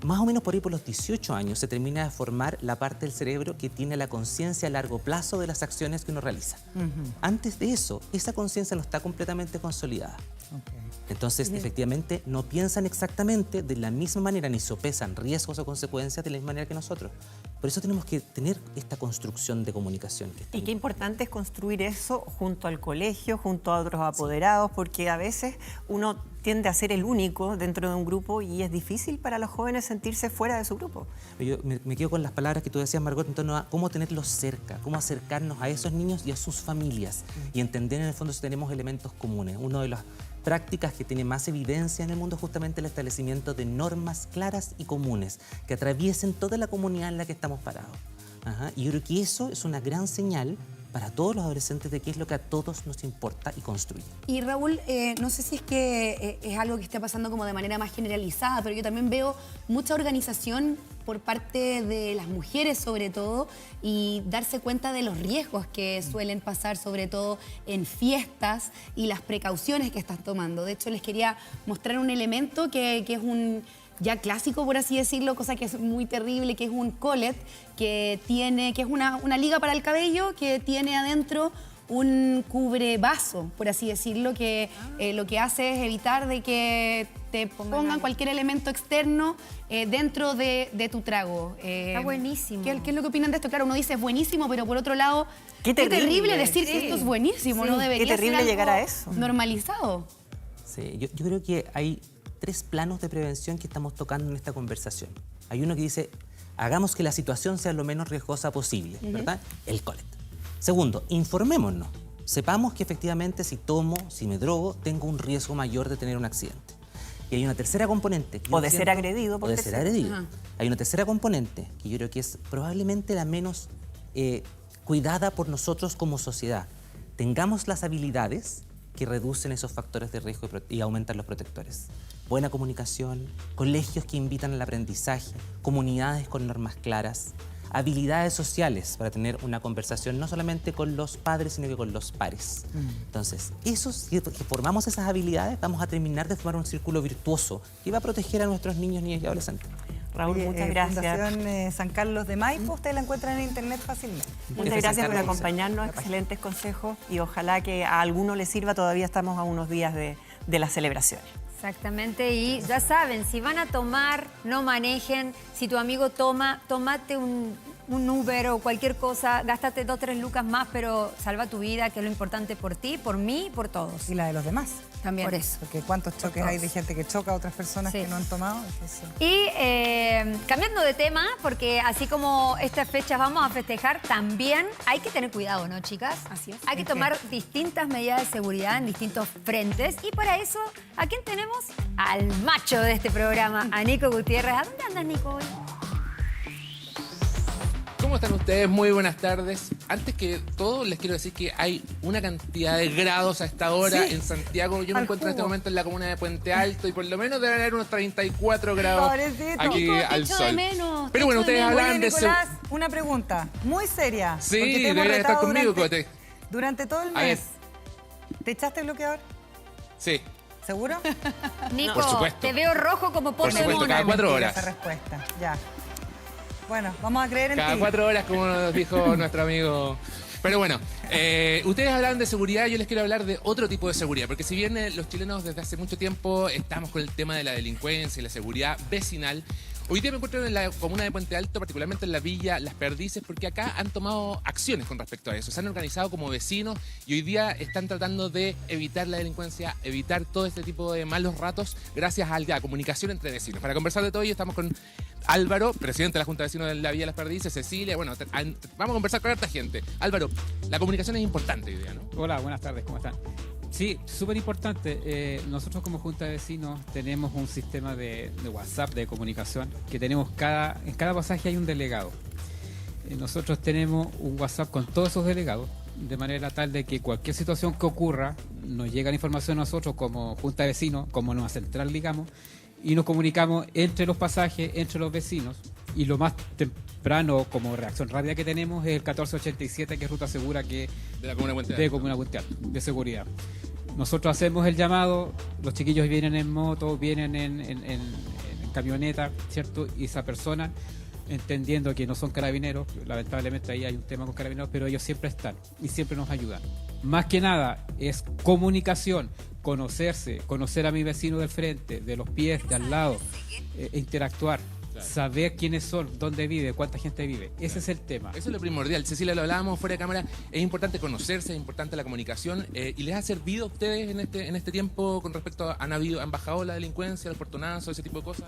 S7: Más o menos por ahí, por los 18 años, se termina de formar la parte del cerebro que tiene la conciencia a largo plazo de las acciones que uno realiza. Antes de eso, esa conciencia no está completamente consolidada. Entonces, efectivamente, no piensan exactamente de la misma manera, ni sopesan riesgos o consecuencias de la misma manera que nosotros. Por eso tenemos que tener esta construcción de comunicación. Que está
S2: Y qué importante es construir eso junto al colegio, junto a otros apoderados, porque a veces uno tiende a ser el único dentro de un grupo y es difícil para los jóvenes sentirse fuera de su grupo.
S7: Yo me quedo con las palabras que tú decías, Margot, en torno a cómo tenerlos cerca, cómo acercarnos a esos niños y a sus familias y entender en el fondo si tenemos elementos comunes. Una de las prácticas que tiene más evidencia en el mundo es justamente el establecimiento de normas claras y comunes que atraviesen toda la comunidad en la que estamos parados. Y yo creo que eso es una gran señal para todos los adolescentes de qué es lo que a todos nos importa y construye.
S1: Y Raúl, no sé si es que es algo que esté pasando como de manera más generalizada, pero yo también veo mucha organización por parte de las mujeres sobre todo y darse cuenta de los riesgos que suelen pasar sobre todo en fiestas y las precauciones que están tomando. De hecho, les quería mostrar un elemento que es un ya clásico, por así decirlo, cosa que es muy terrible, que es un collet, que es una liga para el cabello que tiene adentro un cubrevaso, por así decirlo, que lo que hace es evitar de que te pongan cualquier elemento externo dentro de tu trago.
S4: Está buenísimo.
S1: ¿Qué es lo que opinan de esto? Claro, uno dice es buenísimo, pero por otro lado,
S2: Qué terrible,
S1: decir que esto es buenísimo, no debería
S2: Qué terrible
S1: ser algo
S2: llegar a eso.
S1: normalizado.
S7: Sí, yo creo que hay 3 planos de prevención que estamos tocando en esta conversación. Hay uno que dice, hagamos que la situación sea lo menos riesgosa posible, ¿verdad? El collet. Segundo, informémonos. Sepamos que efectivamente si tomo, si me drogo, tengo un riesgo mayor de tener un accidente. Y hay una tercera componente.
S2: O de ser agredido por
S7: O de ser
S2: terceros.
S7: agredido. Hay una tercera componente que yo creo que es probablemente la menos cuidada por nosotros como sociedad. Tengamos las habilidades que reducen esos factores de riesgo y aumentan los protectores. Buena comunicación, colegios que invitan al aprendizaje, comunidades con normas claras, habilidades sociales para tener una conversación no solamente con los padres, sino que con los pares. Entonces, si formamos esas habilidades, vamos a terminar de formar un círculo virtuoso que va a proteger a nuestros niños, niñas y adolescentes.
S2: Raúl, muchas gracias.
S3: Fundación San Carlos de Maipo, ustedes la encuentran en internet fácilmente.
S2: Muchas gracias por acompañarnos, excelentes consejos y ojalá que a alguno les sirva. Todavía estamos a unos días de las celebraciones.
S4: Exactamente, y ya saben, si van a tomar, no manejen. Si tu amigo toma, tómate un Uber o cualquier cosa, gástate 2 o 3 lucas más, pero salva tu vida, que es lo importante por ti, por mí, por todos.
S3: Y la de los demás.
S1: También.
S4: Por eso.
S3: Porque cuántos choques hay de gente que choca a otras personas
S4: Sí.
S3: que no han tomado. Entonces,
S4: Y cambiando de tema, porque así como estas fechas vamos a festejar, también hay que tener cuidado, ¿no, chicas?
S1: Así es.
S4: Hay que tomar distintas medidas de seguridad en distintos frentes. Y para eso, ¿a quién tenemos? Al macho de este programa, a Nico Gutiérrez. ¿A dónde andas, Nico, hoy?
S8: ¿Cómo están ustedes? Muy buenas tardes. Antes que todo, les quiero decir que hay una cantidad de grados a esta hora en Santiago. Yo me
S3: Al
S8: encuentro en este
S3: jugo.
S8: momento en la comuna de Puente Alto y por lo menos deben haber unos 34 grados
S3: Pobrecito.
S8: aquí
S1: Nico, te
S8: al
S1: echo
S8: sol.
S1: de menos,
S8: Pero
S1: te
S8: bueno,
S1: echo de
S8: ustedes
S1: menos.
S8: hablan
S3: Oye,
S8: de...
S3: Nicolás, una pregunta muy seria.
S8: Sí,
S3: porque te hemos
S8: deberías estar
S3: retado
S8: conmigo, Cote.
S3: durante todo el
S8: A ver.
S3: mes. ¿Te echaste bloqueador?
S8: Sí.
S3: ¿Seguro?
S4: Nico,
S8: Por supuesto.
S4: te veo rojo como
S8: Por supuesto,
S4: Pokémon.
S8: cada 4
S3: Mentira
S8: horas.
S3: esa respuesta, ya. Bueno, vamos a creer en
S8: Cada
S3: ti.
S8: 4 horas, como nos dijo nuestro amigo. Pero bueno, ustedes hablan de seguridad, yo les quiero hablar de otro tipo de seguridad, porque si bien los chilenos desde hace mucho tiempo estamos con el tema de la delincuencia y la seguridad vecinal, hoy día me encuentro en la comuna de Puente Alto, particularmente en la villa Las Perdices, porque acá han tomado acciones con respecto a eso. Se han organizado como vecinos y hoy día están tratando de evitar la delincuencia, evitar todo este tipo de malos ratos gracias a la comunicación entre vecinos. Para conversar de todo ello estamos con Álvaro, presidente de la Junta de Vecinos de la Villa Las Perdices, Cecilia, bueno, vamos a conversar con harta gente. Álvaro, la comunicación es importante hoy día, ¿no?
S9: Hola, buenas tardes, ¿cómo están? Sí, súper importante. Nosotros como Junta de Vecinos tenemos un sistema de WhatsApp de comunicación que tenemos en cada pasaje hay un delegado. Nosotros tenemos un WhatsApp con todos esos delegados, de manera tal de que cualquier situación que ocurra nos llega la información a nosotros como Junta de Vecinos, como nueva central, digamos, y nos comunicamos entre los pasajes, entre los vecinos. Y lo más temprano como reacción rápida que tenemos es el 1487, que es ruta segura que
S8: De la comuna de Puente Alto.
S9: de Comuna Puente Alto, de seguridad. Nosotros hacemos el llamado, los chiquillos vienen en moto, vienen en camioneta, ¿cierto? Y esa persona, entendiendo que no son carabineros, lamentablemente ahí hay un tema con carabineros, pero ellos siempre están y siempre nos ayudan. Más que nada es comunicación, conocerse, conocer a mi vecino del frente, de los pies, de al lado, interactuar.
S8: Claro.
S9: Saber quiénes son, dónde vive, cuánta gente vive. Ese es el tema.
S8: Eso es lo primordial. Cecilia, lo hablábamos fuera de cámara. Es importante conocerse, es importante la comunicación. ¿Y les ha servido a ustedes en este tiempo con respecto a, han bajado la delincuencia, el portonazo, ese tipo de cosas?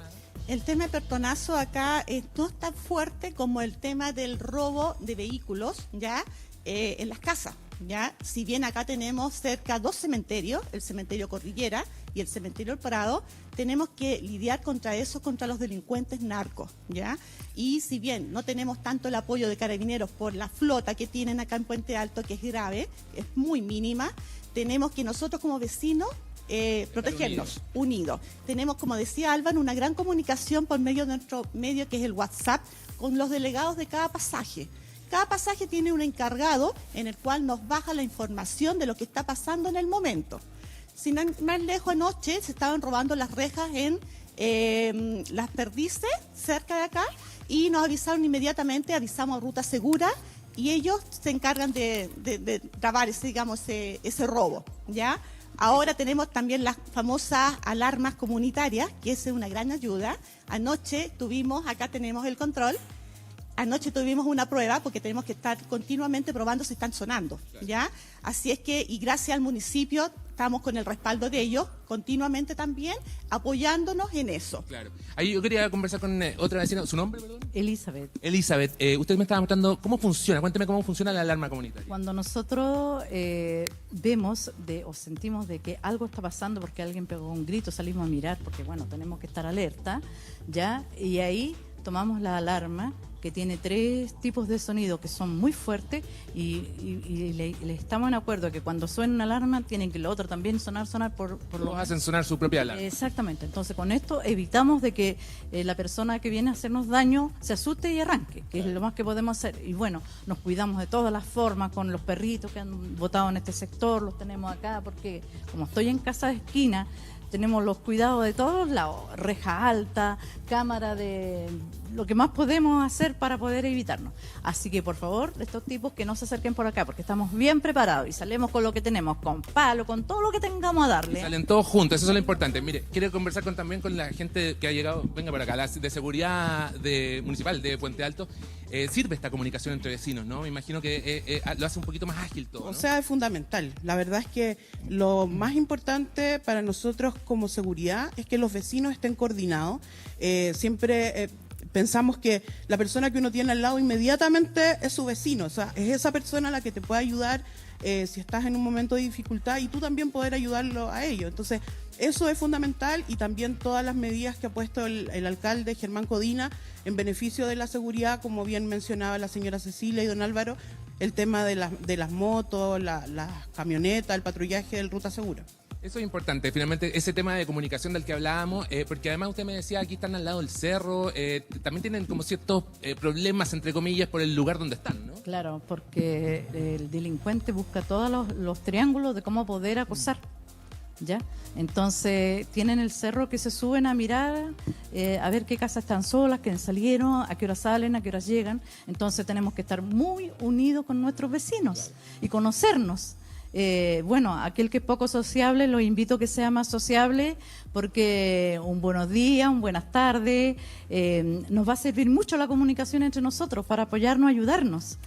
S10: El tema de portonazo acá no es tan fuerte como el tema del robo de vehículos, ¿ya? En las casas, ¿ya? Si bien acá tenemos cerca 2 cementerios, el cementerio Cordillera y el cementerio El Prado, tenemos que lidiar contra eso, contra los delincuentes narcos, ¿ya? Y si bien no tenemos tanto el apoyo de carabineros por la flota que tienen acá en Puente Alto, que es grave, es muy mínima, tenemos que nosotros como vecinos protegernos, unidos. Tenemos, como decía Álvaro, una gran comunicación por medio de nuestro medio, que es el WhatsApp, con los delegados de cada pasaje. Cada pasaje tiene un encargado en el cual nos baja la información de lo que está pasando en el momento. Sin ir más lejos, anoche se estaban robando las rejas en Las Perdices, cerca de acá, y nos avisaron inmediatamente, avisamos a Ruta Segura, y ellos se encargan de grabar ese robo, ¿ya? Ahora tenemos también las famosas alarmas comunitarias, que es una gran ayuda. Anoche acá tenemos el control. Anoche tuvimos una prueba porque tenemos que estar continuamente probando si están sonando, ¿ya? Así es que, y gracias al municipio, estamos con el respaldo de ellos, continuamente también, apoyándonos en eso.
S8: Claro. Ahí yo quería conversar con otra vecina. ¿Su nombre, perdón?
S11: Elizabeth.
S8: Elizabeth, usted me estaba mostrando cómo funciona. Cuénteme cómo funciona la alarma comunitaria.
S11: Cuando nosotros vemos o sentimos de que algo está pasando porque alguien pegó un grito, salimos a mirar porque, bueno, tenemos que estar alerta, ¿ya? Y ahí tomamos la alarma, que tiene 3 tipos de sonido que son muy fuertes y le estamos en acuerdo que cuando suena una alarma tienen que lo otro también sonar por
S8: Todos hacen sonar su propia alarma.
S11: Exactamente. Entonces con esto evitamos de que la persona que viene a hacernos daño se asuste y arranque, que es lo más que podemos hacer. Y bueno, nos cuidamos de todas las formas con los perritos que han botado en este sector, los tenemos acá porque como estoy en casa de esquina, tenemos los cuidados de todos lados, reja alta, cámara de lo que más podemos hacer para poder evitarnos. Así que por favor, estos tipos que no se acerquen por acá, porque estamos bien preparados y salimos con lo que tenemos, con palo, con todo lo que tengamos a darle.
S8: Salen todos juntos, eso es lo importante. Mire, quiero conversar también con la gente que ha llegado, venga para acá, la de seguridad municipal de Puente Alto. Sirve esta comunicación entre vecinos, ¿no? Me imagino que lo hace un poquito más ágil todo, ¿no?
S12: O sea, es fundamental. La verdad es que lo más importante para nosotros como seguridad es que los vecinos estén coordinados. Siempre pensamos que la persona que uno tiene al lado inmediatamente es su vecino. O sea, es esa persona la que te puede ayudar si estás en un momento de dificultad y tú también poder ayudarlo a ellos. Entonces, eso es fundamental y también todas las medidas que ha puesto el alcalde Germán Codina en beneficio de la seguridad, como bien mencionaba la señora Cecilia y don Álvaro, el tema de las motos, las camionetas, el patrullaje del Ruta Segura.
S8: Eso es importante, finalmente, ese tema de comunicación del que hablábamos, porque además usted me decía, aquí están al lado del cerro, también tienen como ciertos problemas, entre comillas, por el lugar donde están, ¿no?
S11: Claro, porque el delincuente busca todos los triángulos de cómo poder acosar. ¿ya? Entonces tienen el cerro que se suben a mirar, a ver qué casas están solas, quiénes salieron, a qué hora salen, a qué hora llegan. Entonces tenemos que estar muy unidos con nuestros vecinos y conocernos. Bueno, aquel que es poco sociable, lo invito a que sea más sociable, porque un buenos días, un buenas tardes, nos va a servir mucho la comunicación entre nosotros para apoyarnos, ayudarnos.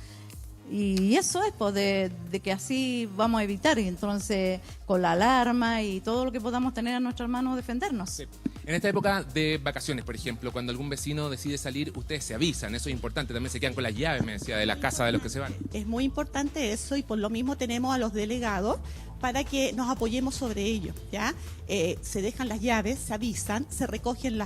S11: Y eso es, pues, de que así vamos a evitar, y entonces con la alarma y todo lo que podamos tener a nuestras manos, defendernos.
S8: Sí. En esta época de vacaciones, por ejemplo, cuando algún vecino decide salir, ustedes se avisan, eso es importante, también se quedan con las llaves, me decía, de la casa de los que se van.
S10: Es muy importante eso, y por lo mismo tenemos a los delegados para que nos apoyemos sobre ello, ¿ya? Se dejan las llaves, se avisan, se recogen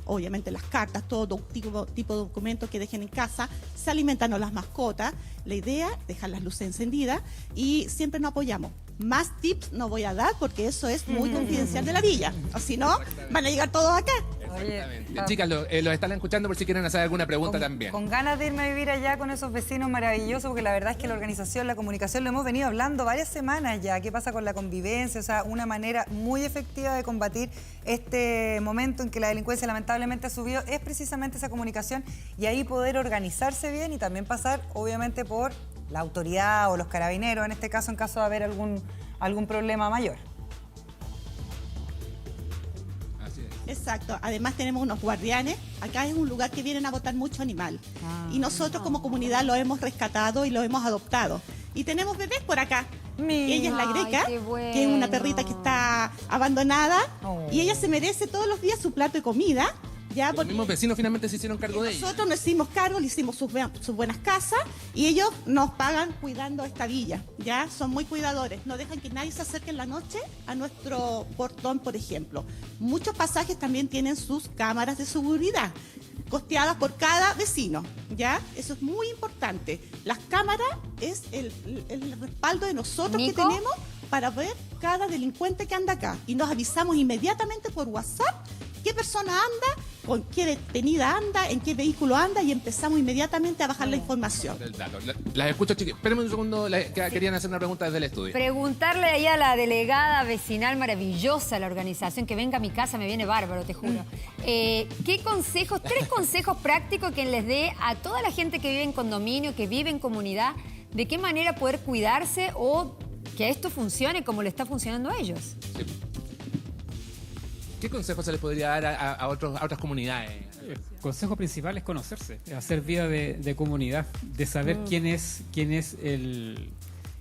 S10: obviamente las cartas, todo tipo de documentos que dejen en casa, se alimentan a las mascotas. La idea, dejar las luces encendidas, y siempre nos apoyamos. Más tips no voy a dar porque eso es muy confidencial de la villa, o si no, van a llegar todos acá.
S8: Exactamente. Chicas, los están escuchando por si quieren hacer alguna pregunta también.
S3: Con ganas de irme a vivir allá con esos vecinos maravillosos, porque la verdad es que la organización, la comunicación, lo hemos venido hablando varias semanas ya. ¿Qué pasa con la convivencia? O sea, una manera muy efectiva de combatir este momento en que la delincuencia lamentablemente ha subido es precisamente esa comunicación, y ahí poder organizarse bien y también pasar, obviamente, por la autoridad o los carabineros, en este caso, en caso de haber algún problema mayor.
S10: Exacto. Además tenemos unos guardianes. Acá es un lugar que vienen a botar mucho animal. Y nosotros como comunidad lo hemos rescatado y lo hemos adoptado. Y tenemos bebés por acá. Ella es la Greca, que es una perrita que está abandonada. Y ella se merece todos los días su plato de comida. Ya,
S8: los mismos vecinos finalmente se hicieron cargo de ella.
S10: Nosotros nos hicimos cargo, le hicimos sus buenas casas, y ellos nos pagan cuidando esta villa. Ya son muy cuidadores, no dejan que nadie se acerque en la noche a nuestro portón, por ejemplo. Muchos pasajes también tienen sus cámaras de seguridad, costeadas por cada vecino, ¿ya? Eso es muy importante. Las cámaras es el respaldo de nosotros, ¿Nico?, que tenemos para ver cada delincuente que anda acá. Y nos avisamos inmediatamente por WhatsApp qué persona anda, con qué detenida anda, en qué vehículo anda, y empezamos inmediatamente a bajar la información.
S8: Las escucho, chiquillos. Espérenme un segundo, querían hacer una pregunta desde el estudio.
S4: Preguntarle ahí a la delegada vecinal maravillosa, la organización, que venga a mi casa, me viene bárbaro, te juro. ¿Qué consejos, 3 consejos prácticos que les dé a toda la gente que vive en condominio, que vive en comunidad, de qué manera poder cuidarse o que esto funcione como le está funcionando a ellos?
S8: Sí. ¿Qué consejos se les podría dar a otras comunidades?
S9: El consejo principal es conocerse, es hacer vida de comunidad, de saber quién es el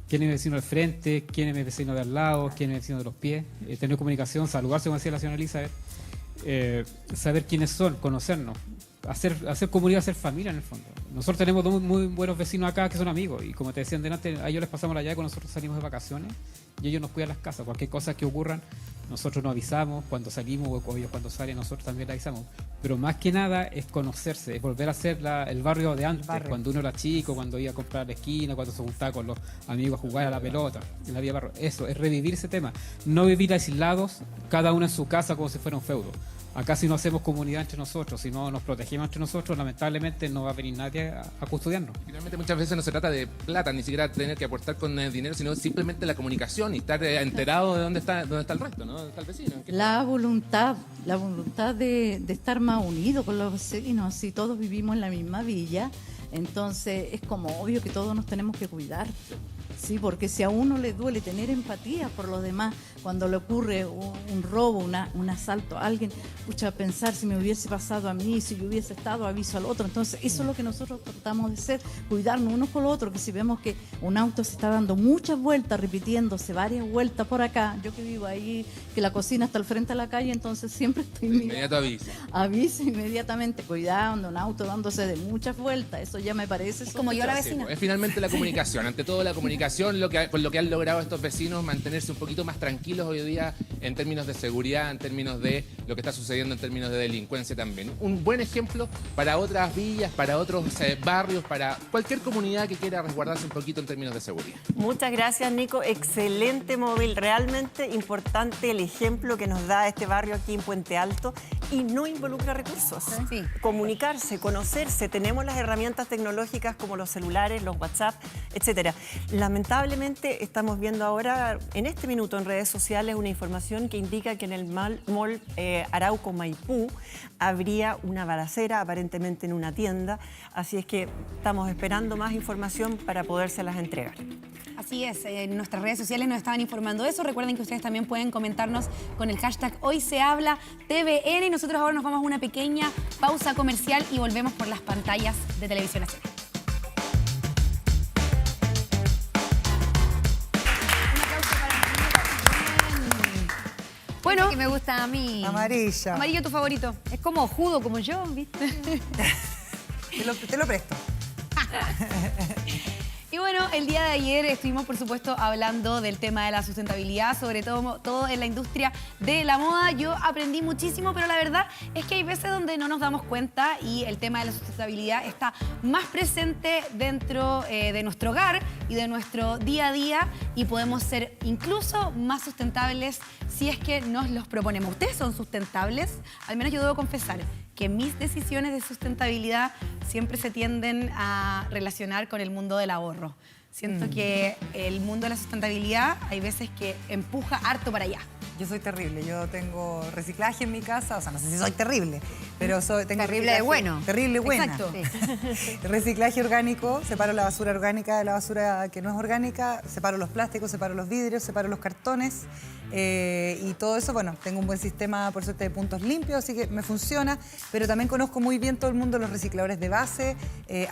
S9: vecino del frente, quién es el vecino de al lado, quién es el vecino de los pies, tener comunicación, saludarse, como decía la señora Elizabeth, saber quiénes son, conocernos, hacer comunidad, hacer familia en el fondo. Nosotros tenemos 2 muy buenos vecinos acá que son amigos, y como te decían delante, a ellos les pasamos la llave cuando nosotros salimos de vacaciones, y ellos nos cuidan las casas. Cualquier cosa que ocurran, nosotros nos avisamos cuando salimos, o ellos cuando salen, nosotros también les avisamos. Pero más que nada es conocerse, es volver a ser el barrio de antes, cuando uno era chico, cuando iba a comprar a la esquina, cuando se juntaba con los amigos a jugar a la pelota, en la vía barrio. Eso, es revivir ese tema. No vivir aislados, cada uno en su casa como si fuera un feudo. Acá, si no hacemos comunidad entre nosotros, si no nos protegemos entre nosotros, lamentablemente no va a venir nadie a custodiarnos.
S8: Finalmente, muchas veces no se trata de plata, ni siquiera tener que aportar con dinero, sino simplemente la comunicación y estar enterado de dónde está el resto, ¿no? ¿Dónde está el vecino?
S11: La voluntad de estar más unidos con los vecinos. Si todos vivimos en la misma villa, entonces es como obvio que todos nos tenemos que cuidar. Sí, porque si a uno le duele tener empatía por los demás, cuando le ocurre un robo, un asalto a alguien, pucha, pensar si me hubiese pasado a mí, si yo hubiese estado, aviso al otro. Entonces, eso es lo que nosotros tratamos de hacer, cuidarnos unos con los otros, que si vemos que un auto se está dando muchas vueltas, repitiéndose varias vueltas por acá, yo que vivo ahí, que la cocina está al frente de la calle, entonces siempre estoy mirando.
S8: Inmediato aviso.
S11: Aviso inmediatamente, cuidando, un auto dándose de muchas vueltas, eso ya me parece...
S1: Es como yo la vecina.
S8: Es finalmente la comunicación, ante todo la comunicación, con lo que han logrado estos vecinos, mantenerse un poquito más tranquilos hoy día en términos de seguridad, en términos de lo que está sucediendo en términos de delincuencia también. Un buen ejemplo para otras villas, para otros barrios, para cualquier comunidad que quiera resguardarse un poquito en términos de seguridad.
S2: Muchas gracias, Nico. Excelente móvil. Realmente importante el ejemplo que nos da este barrio aquí en Puente Alto, y no involucra recursos.
S1: Sí.
S2: Comunicarse, conocerse. Tenemos las herramientas tecnológicas como los celulares, los WhatsApp, etcétera. La lamentablemente estamos viendo ahora, en este minuto en redes sociales, una información que indica que en el mall Arauco Maipú habría una balacera, aparentemente en una tienda. Así es que estamos esperando más información para podérselas entregar.
S1: Así es, en nuestras redes sociales nos estaban informando de eso. Recuerden que ustedes también pueden comentarnos con el hashtag Hoy Se Habla TVN. Y nosotros ahora nos vamos a una pequeña pausa comercial y volvemos por las pantallas de Televisión Nacional. Bueno,
S4: que me gusta a mí.
S3: Amarilla.
S1: Amarillo, tu favorito.
S4: Es como judo, como yo, ¿viste?
S3: Te lo presto.
S1: Y bueno, el día de ayer estuvimos, por supuesto, hablando del tema de la sustentabilidad, sobre todo en la industria de la moda. Yo aprendí muchísimo, pero la verdad es que hay veces donde no nos damos cuenta y el tema de la sustentabilidad está más presente dentro de nuestro hogar y de nuestro día a día y podemos ser incluso más sustentables si es que nos los proponemos. ¿Ustedes son sustentables? Al menos yo debo confesar que mis decisiones de sustentabilidad siempre se tienden a relacionar con el mundo del ahorro. Siento que el mundo de la sustentabilidad hay veces que empuja harto para allá.
S3: Yo soy terrible, yo tengo reciclaje en mi casa, o sea, no sé si soy terrible, pero tengo
S4: Terrible de bueno.
S3: Terrible buena.
S1: Exacto.
S4: Sí.
S3: Reciclaje orgánico, separo la basura orgánica de la basura que no es orgánica, separo los plásticos, separo los vidrios, separo los cartones y todo eso, bueno, tengo un buen sistema, por suerte, de puntos limpios, así que me funciona, pero también conozco muy bien todo el mundo de los recicladores de base,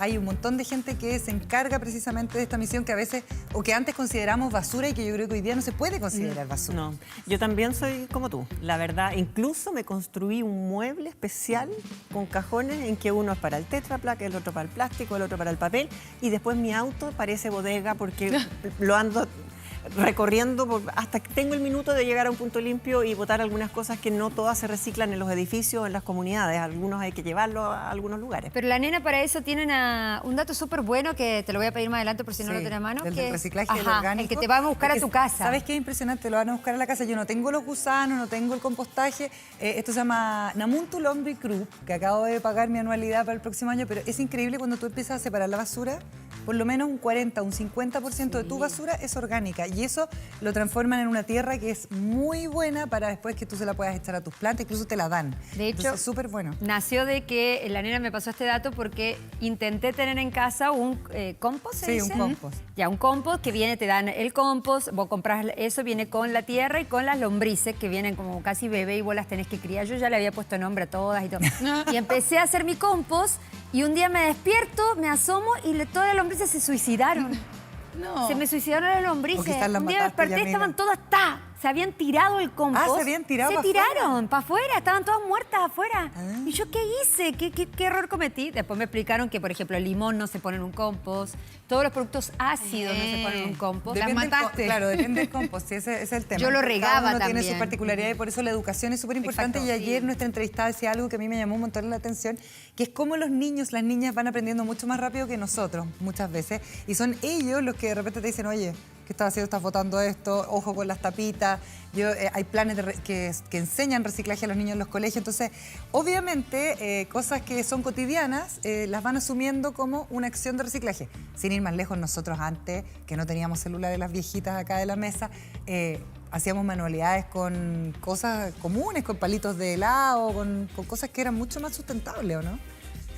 S3: hay un montón de gente que se encarga precisamente de esta misión que a veces, o que antes consideramos basura y que yo creo que hoy día no se puede considerar basura.
S2: No, yo también soy como tú, la verdad. Incluso me construí un mueble especial con cajones en que uno es para el Tetra Pak, el otro para el plástico, el otro para el papel, y después mi auto parece bodega porque lo ando recorriendo hasta que tengo el minuto de llegar a un punto limpio y botar algunas cosas que no todas se reciclan en los edificios, en las comunidades. Algunos hay que llevarlos a algunos lugares.
S4: Pero la nena para eso tiene un dato súper bueno que te lo voy a pedir más adelante por si no lo tenés a mano.
S3: El
S4: que
S3: del reciclaje
S4: es,
S3: del orgánico.
S4: el que te van a buscar a tu casa.
S3: ¿Sabes qué es impresionante? Lo van a buscar a la casa. Yo no tengo los gusanos, no tengo el compostaje. Esto se llama Namuntu Laundry Group, que acabo de pagar mi anualidad para el próximo año, pero es increíble cuando tú empiezas a separar la basura, por lo menos un 40, un 50% de tu basura es orgánica y eso lo transforman en una tierra que es muy buena para después que tú se la puedas echar a tus plantas, incluso te la dan.
S4: De hecho,
S3: es súper bueno.
S4: Nació de que la nena me pasó este dato porque intenté tener en casa un compost, ¿se dice?
S3: Un compost.
S4: Ya, un compost que viene, te dan el compost, vos compras eso, viene con la tierra y con las lombrices que vienen como casi bebé y vos las tenés que criar. Yo ya le había puesto nombre a todas y todo. Y empecé a hacer mi compost y un día me despierto, me asomo y todas las lombrices se suicidaron.
S1: No.
S4: Se me suicidaron las lombrices.
S3: O quizás las
S4: Un día
S3: mataste,
S4: desperté,
S3: Yamila.
S4: estaban todas, se habían tirado el compost.
S3: Ah, se habían tirado
S4: Se
S3: para
S4: tiraron para afuera, estaban todas muertas afuera.
S3: Ah.
S4: ¿Y yo qué hice? ¿Qué error cometí? Después me explicaron que, por ejemplo, el limón no se pone en un compost, todos los productos ácidos no se ponen en un compost.
S1: Las mataste.
S3: Claro, depende del compost, sí, ese es el tema.
S4: Yo lo regaba
S3: Cada uno tiene
S4: también.
S3: su particularidad y por eso la educación es súper importante.
S4: Exacto,
S3: Y ayer
S4: sí.
S3: nuestra entrevistada decía algo que a mí me llamó un montón la atención, que es cómo los niños, las niñas van aprendiendo mucho más rápido que nosotros, muchas veces. Y son ellos los que de repente te dicen, oye, ¿qué estás haciendo? ¿Estás botando esto? Ojo con las tapitas. Hay planes que enseñan reciclaje a los niños en los colegios. Entonces, obviamente, cosas que son cotidianas las van asumiendo como una acción de reciclaje. Sin ir más lejos, nosotros antes, que no teníamos celulares, las viejitas acá de la mesa, hacíamos manualidades con cosas comunes, con palitos de helado, con cosas que eran mucho más sustentables, ¿o no?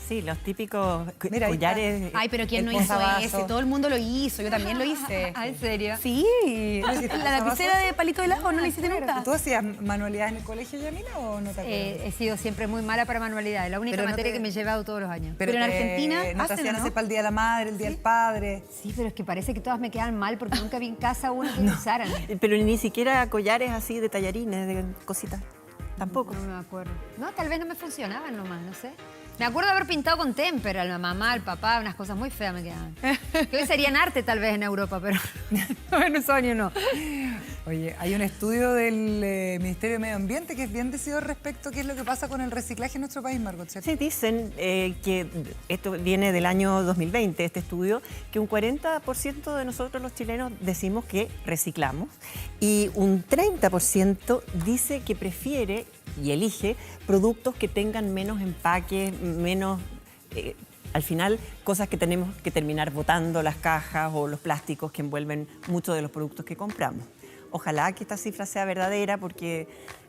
S2: Sí, los típicos
S3: Mira, ahí
S2: collares.
S1: Ay, pero ¿quién
S3: El
S1: no hizo
S3: posavasos.
S1: ese? Todo el mundo lo hizo, yo también lo hice.
S4: Ah, ¿en serio?
S1: Sí, la lapicera de palito de helado, ¿no la hiciste nunca?
S3: ¿Tú hacías manualidades en el colegio, Yamila, o no te acuerdas?
S4: He sido siempre muy mala para manualidades. La única
S3: Pero no
S4: materia
S3: te-
S4: que me he llevado todos los años.
S1: Pero en Argentina
S3: ¿no te
S1: hacen,
S3: hacían
S1: ¿no?
S3: hacer para el Día de la Madre, el Día del Padre?
S4: Sí, pero es que parece que todas me quedan mal porque nunca vi en casa una que usaran.
S2: Pero ni siquiera collares así de tallarines, de cositas. Tampoco.
S4: No me acuerdo. No, tal vez no me funcionaban nomás, no sé. Me acuerdo de haber pintado con témpera a la mamá, al papá, unas cosas muy feas me quedaban. Que hoy serían arte tal vez en Europa, pero en esos años no.
S3: Oye, hay un estudio del Ministerio de Medio Ambiente que es bien decidido respecto a qué es lo que pasa con el reciclaje en nuestro país, Margot, ¿cierto?
S2: Sí, dicen que esto viene del año 2020, este estudio, que un 40% de nosotros los chilenos decimos que reciclamos y un 30% dice que prefiere y elige productos que tengan menos empaques, menos al final cosas que tenemos que terminar botando, las cajas o los plásticos que envuelven muchos de los productos que compramos. Ojalá que esta cifra sea verdadera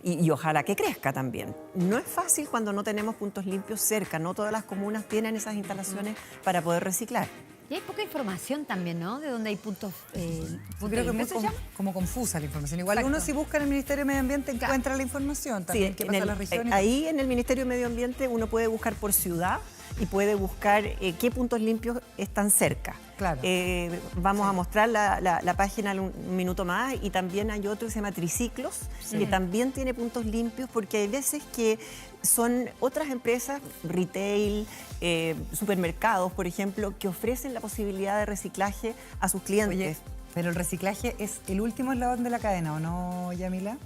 S2: y ojalá que crezca también. No es fácil cuando no tenemos puntos limpios cerca, no todas las comunas tienen esas instalaciones para poder reciclar.
S4: Y hay poca información también, ¿no? De dónde hay puntos...
S3: Yo creo que es como confusa la información. Igual uno si busca en el Ministerio de Medio Ambiente encuentra la información también.
S2: Sí,
S3: ¿Qué pasa en las regiones?
S2: Ahí en el Ministerio de Medio Ambiente uno puede buscar por ciudad y puede buscar qué puntos limpios están cerca.
S3: Claro.
S2: Vamos a mostrar la página en un minuto más y también hay otro que se llama Triciclos, que también tiene puntos limpios porque hay veces que son otras empresas, retail, supermercados, por ejemplo, que ofrecen la posibilidad de reciclaje a sus clientes.
S3: Oye, pero el reciclaje es el último eslabón de la cadena, ¿o no, Yamila?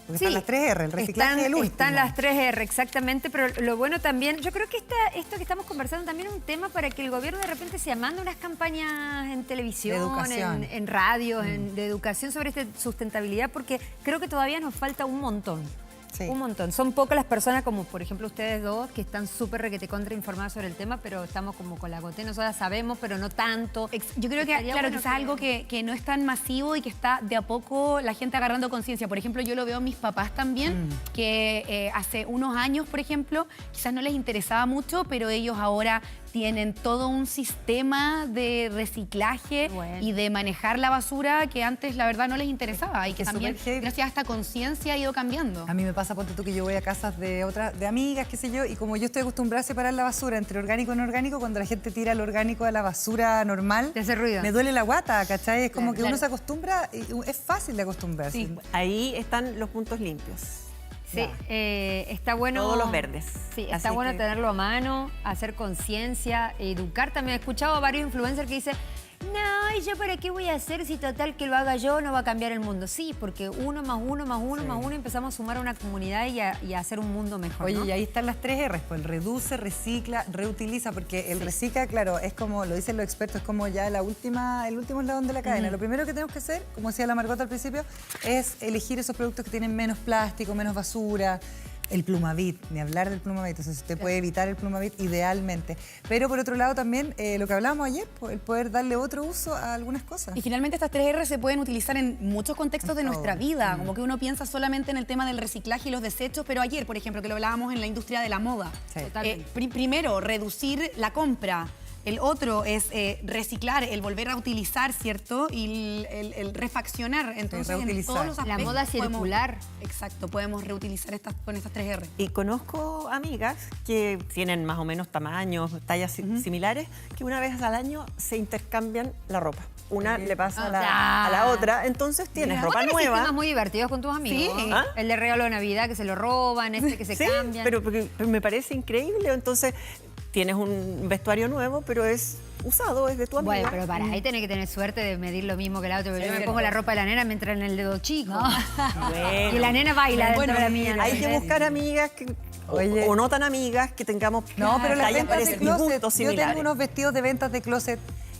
S3: Porque
S4: Sí,
S3: están las 3R, el reciclaje es el último.
S4: Están las 3R, exactamente, pero lo bueno también, yo creo que esto que estamos conversando también es un tema para que el gobierno de repente se mande unas campañas en televisión,
S3: De educación.
S4: en radio, de educación sobre esta sustentabilidad, porque creo que todavía nos falta un montón.
S3: Sí.
S4: Un montón. Son pocas las personas, como por ejemplo ustedes dos, que están súper requete contra informadas sobre el tema, pero estamos como con la gotera, nosotras sabemos, pero no tanto.
S1: Yo creo que,
S4: Estaría
S1: claro,
S4: bueno
S1: quizás algo que no es tan masivo y que está de a poco la gente agarrando conciencia. Por ejemplo, yo lo veo a mis papás también, que hace unos años, por ejemplo, quizás no les interesaba mucho, pero ellos ahora tienen todo un sistema de reciclaje y de manejar la basura que antes, la verdad, no les interesaba y que también, gracias a esta conciencia, ha ido cambiando.
S3: A mí me pasa, ponte tú, que yo voy a casas de amigas, qué sé yo, y como yo estoy acostumbrada a separar la basura entre orgánico y no orgánico, cuando la gente tira el orgánico a la basura normal,
S4: te hace ruido.
S3: Me duele la guata, ¿cachai? Es como que uno se acostumbra, y es fácil de acostumbrarse.
S2: Sí, ahí están los puntos limpios.
S4: Sí, está bueno.
S2: Todos los verdes.
S4: Sí, está bueno tenerlo a mano, hacer conciencia, educar también. He escuchado a varios influencers que dicen, no, ¿y yo para qué voy a hacer si total que lo haga yo no va a cambiar el mundo? Sí, porque uno más uno empezamos a sumar a una comunidad y a hacer un mundo mejor.
S3: Oye,
S4: ¿no?
S3: y ahí están las 3R, pues el reduce, recicla, reutiliza, porque el recicla, claro, es como, lo dicen los expertos, es como ya el último eslabón de la cadena. Lo primero que tenemos que hacer, como decía la Margot al principio, es elegir esos productos que tienen menos plástico, menos basura. El Plumavit, ni hablar del Plumavit, entonces usted puede evitar el Plumavit idealmente. Pero por otro lado también, lo que hablábamos ayer, el poder darle otro uso a algunas cosas.
S1: Y finalmente estas 3R se pueden utilizar en muchos contextos de nuestra vida, como que uno piensa solamente en el tema del reciclaje y los desechos, pero ayer, por ejemplo, que lo hablábamos en la industria de la moda.
S3: Sí.
S1: Primero, reducir la compra. El otro es reciclar, el volver a utilizar, ¿cierto? Y el refaccionar. Entonces, en todos los aspectos,
S4: la moda circular.
S1: Exacto, podemos reutilizar con estas 3R.
S2: Y conozco amigas que tienen más o menos tamaños, tallas similares, que una vez al año se intercambian la ropa. Una le pasa a la otra, entonces tienes ropa nueva.
S4: ¿Tienes sistemas muy divertidos con tus amigos?
S1: Sí.
S2: ¿Ah?
S4: El de regalo de Navidad, que se lo roban, que se cambian.
S2: Pero me parece increíble. Entonces, tienes un vestuario nuevo, pero es usado, es de tu amiga.
S4: Bueno, pero para ahí tenés que tener suerte de medir lo mismo que la otra. Yo me pongo la ropa de la nena mientras en el dedo chico.
S2: Bueno.
S4: Y la nena baila dentro de la mía.
S2: Hay que buscar amigas o no tan amigas que tengamos
S3: pero las
S2: tallas
S3: ventas de closet, yo
S2: similares.
S3: tengo unos vestidos de ventas de closet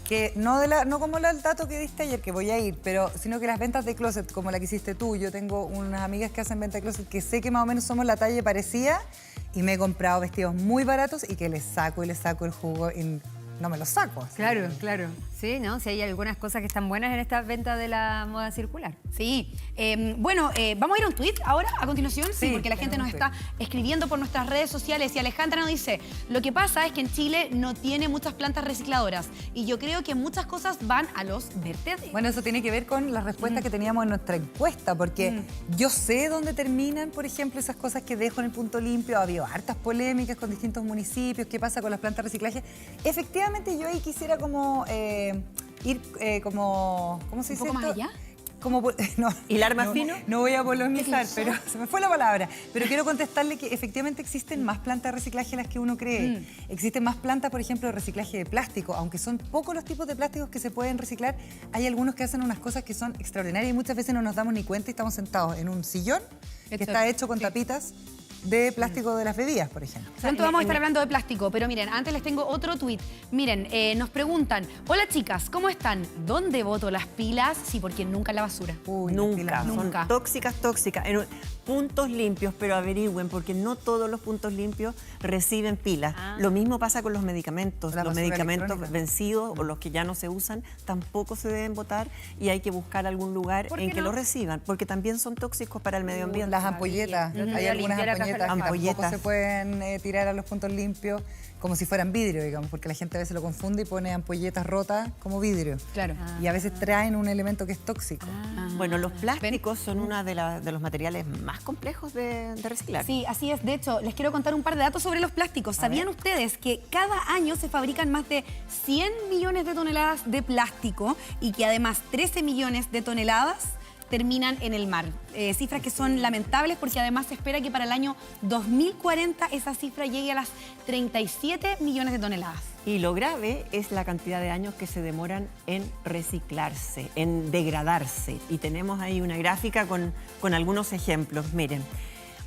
S3: que no como el dato que diste ayer, que voy a ir, sino que las ventas de closet, como la que hiciste tú, yo tengo unas amigas que hacen venta de closet que sé que más o menos somos la talla parecida y me he comprado vestidos muy baratos y que les saco el jugo y no me los saco. Así.
S4: Claro. Sí, ¿no? Si hay algunas cosas que están buenas en esta venta de la moda circular.
S1: Sí. Vamos a ir a un tweet ahora, a continuación, sí, porque la gente nos está escribiendo por nuestras redes sociales y Alejandra nos dice, lo que pasa es que en Chile no tiene muchas plantas recicladoras y yo creo que muchas cosas van a los vertederos.
S3: Bueno, eso tiene que ver con las respuestas que teníamos en nuestra encuesta, porque yo sé dónde terminan, por ejemplo, esas cosas que dejo en el punto limpio. Ha habido hartas polémicas con distintos municipios, qué pasa con las plantas de reciclaje. Efectivamente, yo ahí quisiera como ir como, ¿cómo se dice
S1: ¿Un poco
S3: esto?
S1: más allá?
S3: Como,
S2: ¿Hilar más fino?
S3: No voy a polemizar, pero se me fue la palabra. Pero quiero contestarle que efectivamente existen más plantas de reciclaje de las que uno cree. Existen más plantas, por ejemplo, de reciclaje de plástico. Aunque son pocos los tipos de plásticos que se pueden reciclar, hay algunos que hacen unas cosas que son extraordinarias y muchas veces no nos damos ni cuenta y estamos sentados en un sillón que está hecho con tapitas de plástico de las bebidas, por ejemplo.
S1: Pronto vamos a estar hablando de plástico, pero miren, antes les tengo otro tuit. Miren, nos preguntan, hola chicas, ¿cómo están? ¿Dónde boto las pilas? Sí, porque nunca en la basura.
S3: Uy,
S2: Nunca,
S1: Nunca.
S2: son tóxicas. En puntos limpios, pero averigüen, porque no todos los puntos limpios reciben pilas. Lo mismo pasa con los medicamentos.
S3: La
S2: Los
S3: basura
S2: medicamentos
S3: electrónica.
S2: vencidos o los que ya no se usan tampoco se deben botar y hay que buscar algún lugar
S4: ¿Por
S2: en
S4: qué
S2: que
S4: no?
S2: los reciban, porque también son tóxicos para el medio ambiente.
S3: Las ampolletas,
S4: Yo te voy
S3: hay
S4: a
S3: algunas
S4: limpiar acá
S3: ampolletas que tampoco
S2: ampolletas.
S3: se pueden tirar a los puntos limpios como si fueran vidrio, digamos, porque la gente a veces lo confunde y pone ampolletas rotas como vidrio.
S1: Claro.
S3: Y a veces traen un elemento que es tóxico.
S2: Bueno, los plásticos son uno de los materiales más complejos de reciclar.
S1: Sí, así es. De hecho, les quiero contar un par de datos sobre los plásticos. ¿Sabían ustedes que cada año se fabrican más de 100 millones de toneladas de plástico y que además 13 millones de toneladas terminan en el mar? Cifras que son lamentables porque además se espera que para el año 2040 esa cifra llegue a las 37 millones de toneladas.
S2: Y lo grave es la cantidad de años que se demoran en reciclarse, en degradarse. Y tenemos ahí una gráfica con algunos ejemplos. Miren,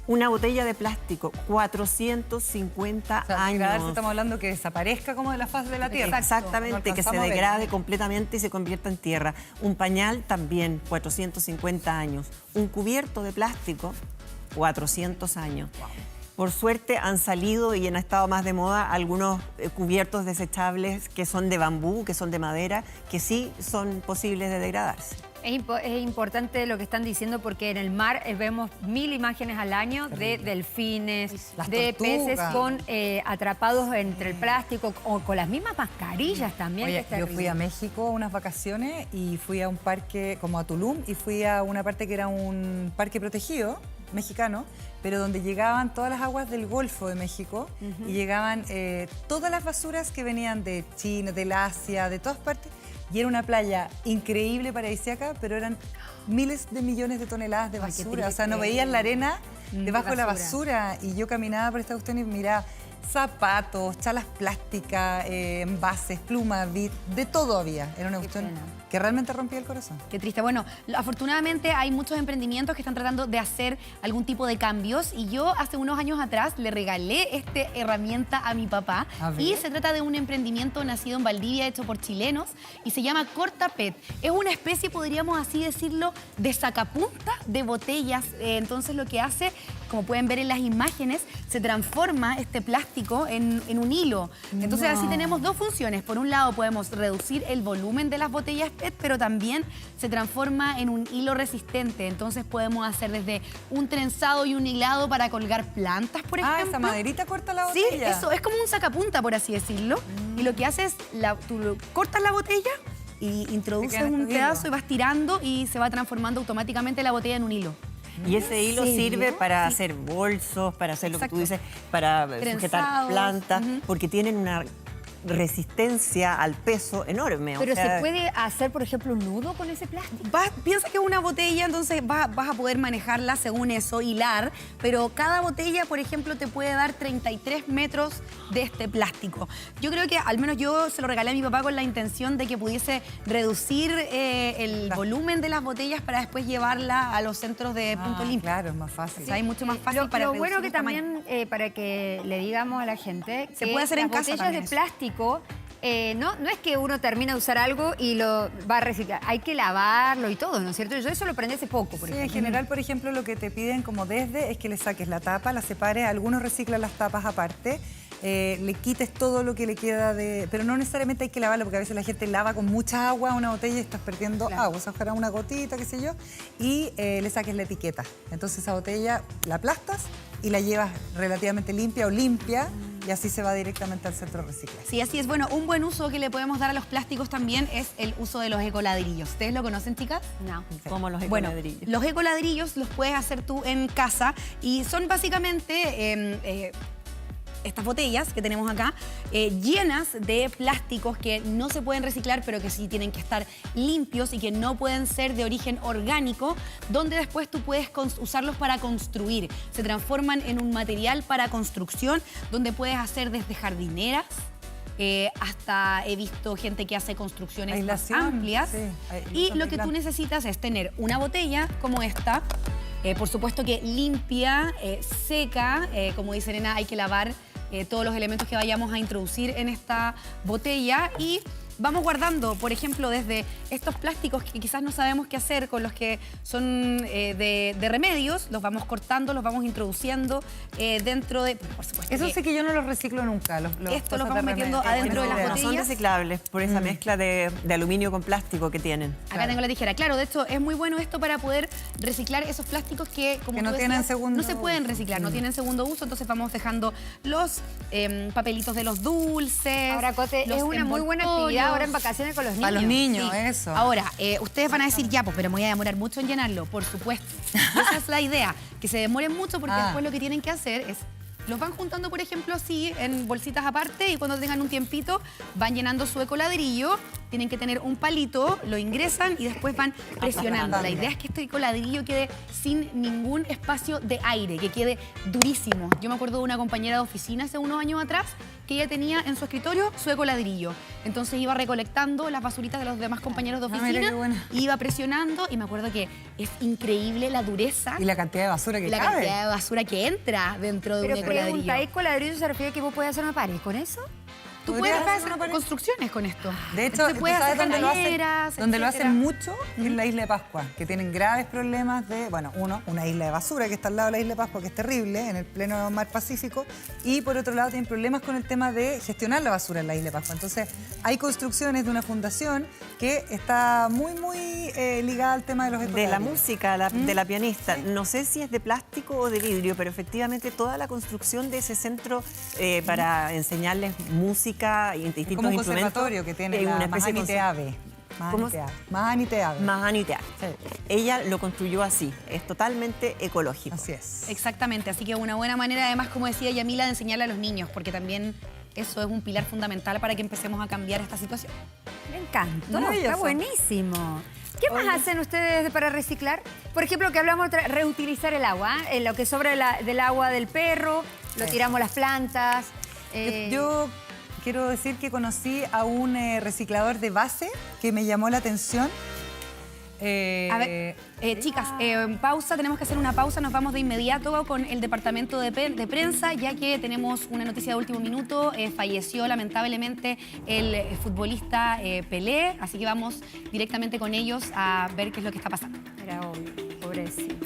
S2: una botella de plástico, 450
S3: O sea,
S2: años.
S3: degradarse, estamos hablando que desaparezca como de la faz de la tierra.
S2: Exactamente,
S3: No
S2: que se
S3: alcanzamos a ver.
S2: degrade completamente y se convierta en tierra. Un pañal también, 450 años. Un cubierto de plástico, 400 años. Por suerte han salido y han estado más de moda algunos cubiertos desechables que son de bambú, que son de madera, que sí son posibles de degradarse.
S4: Es importante lo que están diciendo porque en el mar vemos 1000 imágenes al año de delfines,
S3: Las
S4: de peces
S3: tortugas.
S4: atrapados entre el plástico o con las mismas mascarillas también.
S3: Oye,
S4: que es
S3: yo fui
S4: terrible.
S3: a México a unas vacaciones y fui a un parque como a Tulum y fui a una parte que era un parque protegido mexicano, pero donde llegaban todas las aguas del Golfo de México y llegaban todas las basuras que venían de China, del Asia, de todas partes. Y era una playa increíble, paradisíaca, pero eran miles de millones de toneladas de
S4: Ay, qué
S3: basura. O sea, no
S4: triste.
S3: veían la arena debajo de la
S4: basura.
S3: basura. Y yo caminaba por esta cuestión y miraba zapatos, chalas plásticas, envases, plumas, de todo había. Era una cuestión
S4: pena.
S3: que realmente rompía el corazón.
S1: Qué triste. Bueno, afortunadamente hay muchos emprendimientos que están tratando de hacer algún tipo de cambios y yo hace unos años atrás le regalé esta herramienta a mi papá
S3: A ver.
S1: y se trata de un emprendimiento nacido en Valdivia hecho por chilenos y se llama Cortapet. Es una especie, podríamos así decirlo, de sacapunta de botellas. Entonces lo que hace, como pueden ver en las imágenes, se transforma este plástico en un hilo. Entonces así tenemos dos funciones. Por un lado podemos reducir el volumen de las botellas PET, pero también se transforma en un hilo resistente. Entonces podemos hacer desde un trenzado y un hilado para colgar plantas, por ejemplo.
S3: Ah, esa maderita corta la
S1: Sí,
S3: botella.
S1: eso es como un sacapunta, por así decirlo. Y lo que hace es, tú cortas la botella y introduces
S3: quedan
S1: un
S3: estos
S1: pedazo
S3: hilos.
S1: y vas tirando y se va transformando automáticamente la botella en un hilo.
S2: Y ese hilo
S1: serio?
S2: sirve para
S1: Sí.
S2: hacer bolsos, para hacer lo que tú
S1: Exacto.
S2: dices, para sujetar
S1: Trenzados.
S2: plantas, porque tienen una resistencia al peso enorme.
S4: Pero
S2: o sea,
S4: se puede hacer, por ejemplo, un nudo con ese plástico.
S1: Piensa que es una botella, entonces vas a poder manejarla según eso, hilar, pero cada botella, por ejemplo, te puede dar 33 metros de este plástico. Yo creo que al menos yo se lo regalé a mi papá con la intención de que pudiese reducir el volumen de las botellas para después llevarla a los centros de punto limpio.
S3: Claro, es más fácil.
S1: O sea, hay mucho más fácil para
S4: Lo bueno
S1: reducir
S4: que
S1: el tamaño.
S4: también, para que le digamos a la gente,
S1: Se
S4: que
S1: puede hacer en
S4: las
S1: casa
S4: botellas
S1: también
S4: de
S1: eso.
S4: plástico, no es que uno termina de usar algo y lo va a reciclar. Hay que lavarlo y todo, ¿no es cierto? Yo eso lo aprendí hace poco, por
S3: Sí, en
S4: ejemplo.
S3: general, por ejemplo, lo que te piden como desde es que le saques la tapa, la separes, algunos reciclan las tapas aparte, le quites todo lo que le queda de... Pero no necesariamente hay que lavarlo, porque a veces la gente lava con mucha agua una botella y estás perdiendo agua, o sea, ojalá una gotita, qué sé yo, y le saques la etiqueta. Entonces esa botella la aplastas y la llevas relativamente limpia o limpia y así se va directamente al centro de reciclaje.
S1: Sí, así es. Bueno, un buen uso que le podemos dar a los plásticos también es el uso de los ecoladrillos. ¿Ustedes lo conocen, chicas?
S4: No.
S2: como los
S1: Bueno,
S2: ecoladrillos.
S1: los ecoladrillos los puedes hacer tú en casa y son básicamente estas botellas que tenemos acá llenas de plásticos que no se pueden reciclar pero que sí tienen que estar limpios y que no pueden ser de origen orgánico, donde después tú puedes usarlos para construir. Se transforman en un material para construcción donde puedes hacer desde jardineras hasta he visto gente que hace construcciones más
S3: Aislación,
S1: amplias.
S3: sí,
S1: Y
S3: son
S1: lo que tú
S3: aislantes.
S1: necesitas es tener una botella como esta Por supuesto que limpia, seca, como dice Elena, hay que lavar todos los elementos que vayamos a introducir en esta botella y vamos guardando, por ejemplo, desde estos plásticos que quizás no sabemos qué hacer con los que son de remedios, los vamos cortando, los vamos introduciendo dentro de... Por supuesto
S3: Eso sí que yo no los reciclo nunca.
S1: Esto los vamos metiendo adentro de las
S2: No
S1: botellas.
S2: son reciclables por esa mezcla de aluminio con plástico que tienen.
S1: Acá tengo la tijera. Claro, de hecho, es muy bueno esto para poder reciclar esos plásticos que, como
S3: Que no
S1: tú
S3: tienen
S1: decías,
S3: segundo
S1: no se pueden reciclar, no tienen segundo uso, entonces vamos dejando los papelitos de los dulces.
S4: Ahora, Cote,
S1: los
S4: es una muy buena actividad ahora en vacaciones con los niños.
S3: Para los niños,
S1: Sí.
S3: eso.
S1: Ahora, ustedes van a decir, ya, pues, pero me voy a demorar mucho en llenarlo, por supuesto. Y esa es la idea, que se demoren mucho porque después lo que tienen que hacer es... Los van juntando, por ejemplo, así, en bolsitas aparte y cuando tengan un tiempito van llenando su ecoladrillo. Tienen que tener un palito, lo ingresan y después van presionando. La idea es que este ecoladrillo quede sin ningún espacio de aire, que quede durísimo. Yo me acuerdo de una compañera de oficina hace unos años atrás que ella tenía en su escritorio su ecoladrillo. Entonces iba recolectando las basuritas de los demás compañeros de oficina,
S3: mira qué bueno.
S1: iba presionando y me acuerdo que es increíble la dureza
S3: Y la cantidad de basura que
S1: y la
S3: cabe.
S1: cantidad de basura que entra dentro de
S4: Pero
S1: un
S4: pregunta,
S1: ecoladrillo.
S4: ¿ecoladrillo se refiere a que vos podés hacer una pared con eso?
S1: Tú
S3: ¿Podrías
S1: puedes
S3: hacer una
S1: hacer
S3: pared?
S1: construcciones con esto.
S3: De hecho,
S1: se puede hacer
S3: ¿sabes dónde
S1: escaleras,
S3: donde lo
S1: etcétera.
S3: hacen mucho? En la isla de Pascua, que tienen graves problemas de, bueno, una isla de basura que está al lado de la isla de Pascua, que es terrible, en el pleno mar Pacífico, y por otro lado tienen problemas con el tema de gestionar la basura en la isla de Pascua. Entonces, hay construcciones de una fundación que está muy ligada al tema de los
S2: De la
S3: ecoladrillos.
S2: música, de la pianista. No sé si es de plástico o de vidrio, pero efectivamente toda la construcción de ese centro para enseñarles música y distintos
S3: Como un
S2: instrumentos.
S3: conservatorio que tiene
S2: una
S3: la
S2: especie de
S3: Mahani Teave.
S2: ¿Cómo?
S3: Mahani Teave.
S2: Mahani Teave. Ella lo construyó así, es totalmente ecológico.
S3: Así es.
S1: Exactamente, así que una buena manera, además, como decía Yamila, de enseñarle a los niños, porque también eso es un pilar fundamental para que empecemos a cambiar esta situación.
S4: Me encantó, está
S3: Maravilloso.
S4: buenísimo. ¿Qué más hacen ustedes para reciclar? Por ejemplo, que hablamos de reutilizar el agua, lo que sobra del agua del perro, lo tiramos a las plantas.
S3: Yo quiero decir que conocí a un reciclador de base que me llamó la atención.
S1: A ver, chicas, pausa, tenemos que hacer una pausa, nos vamos de inmediato con el departamento de prensa, ya que tenemos una noticia de último minuto, falleció lamentablemente el futbolista Pelé, así que vamos directamente con ellos a ver qué es lo que está pasando.
S4: Era obvio, pobrecito.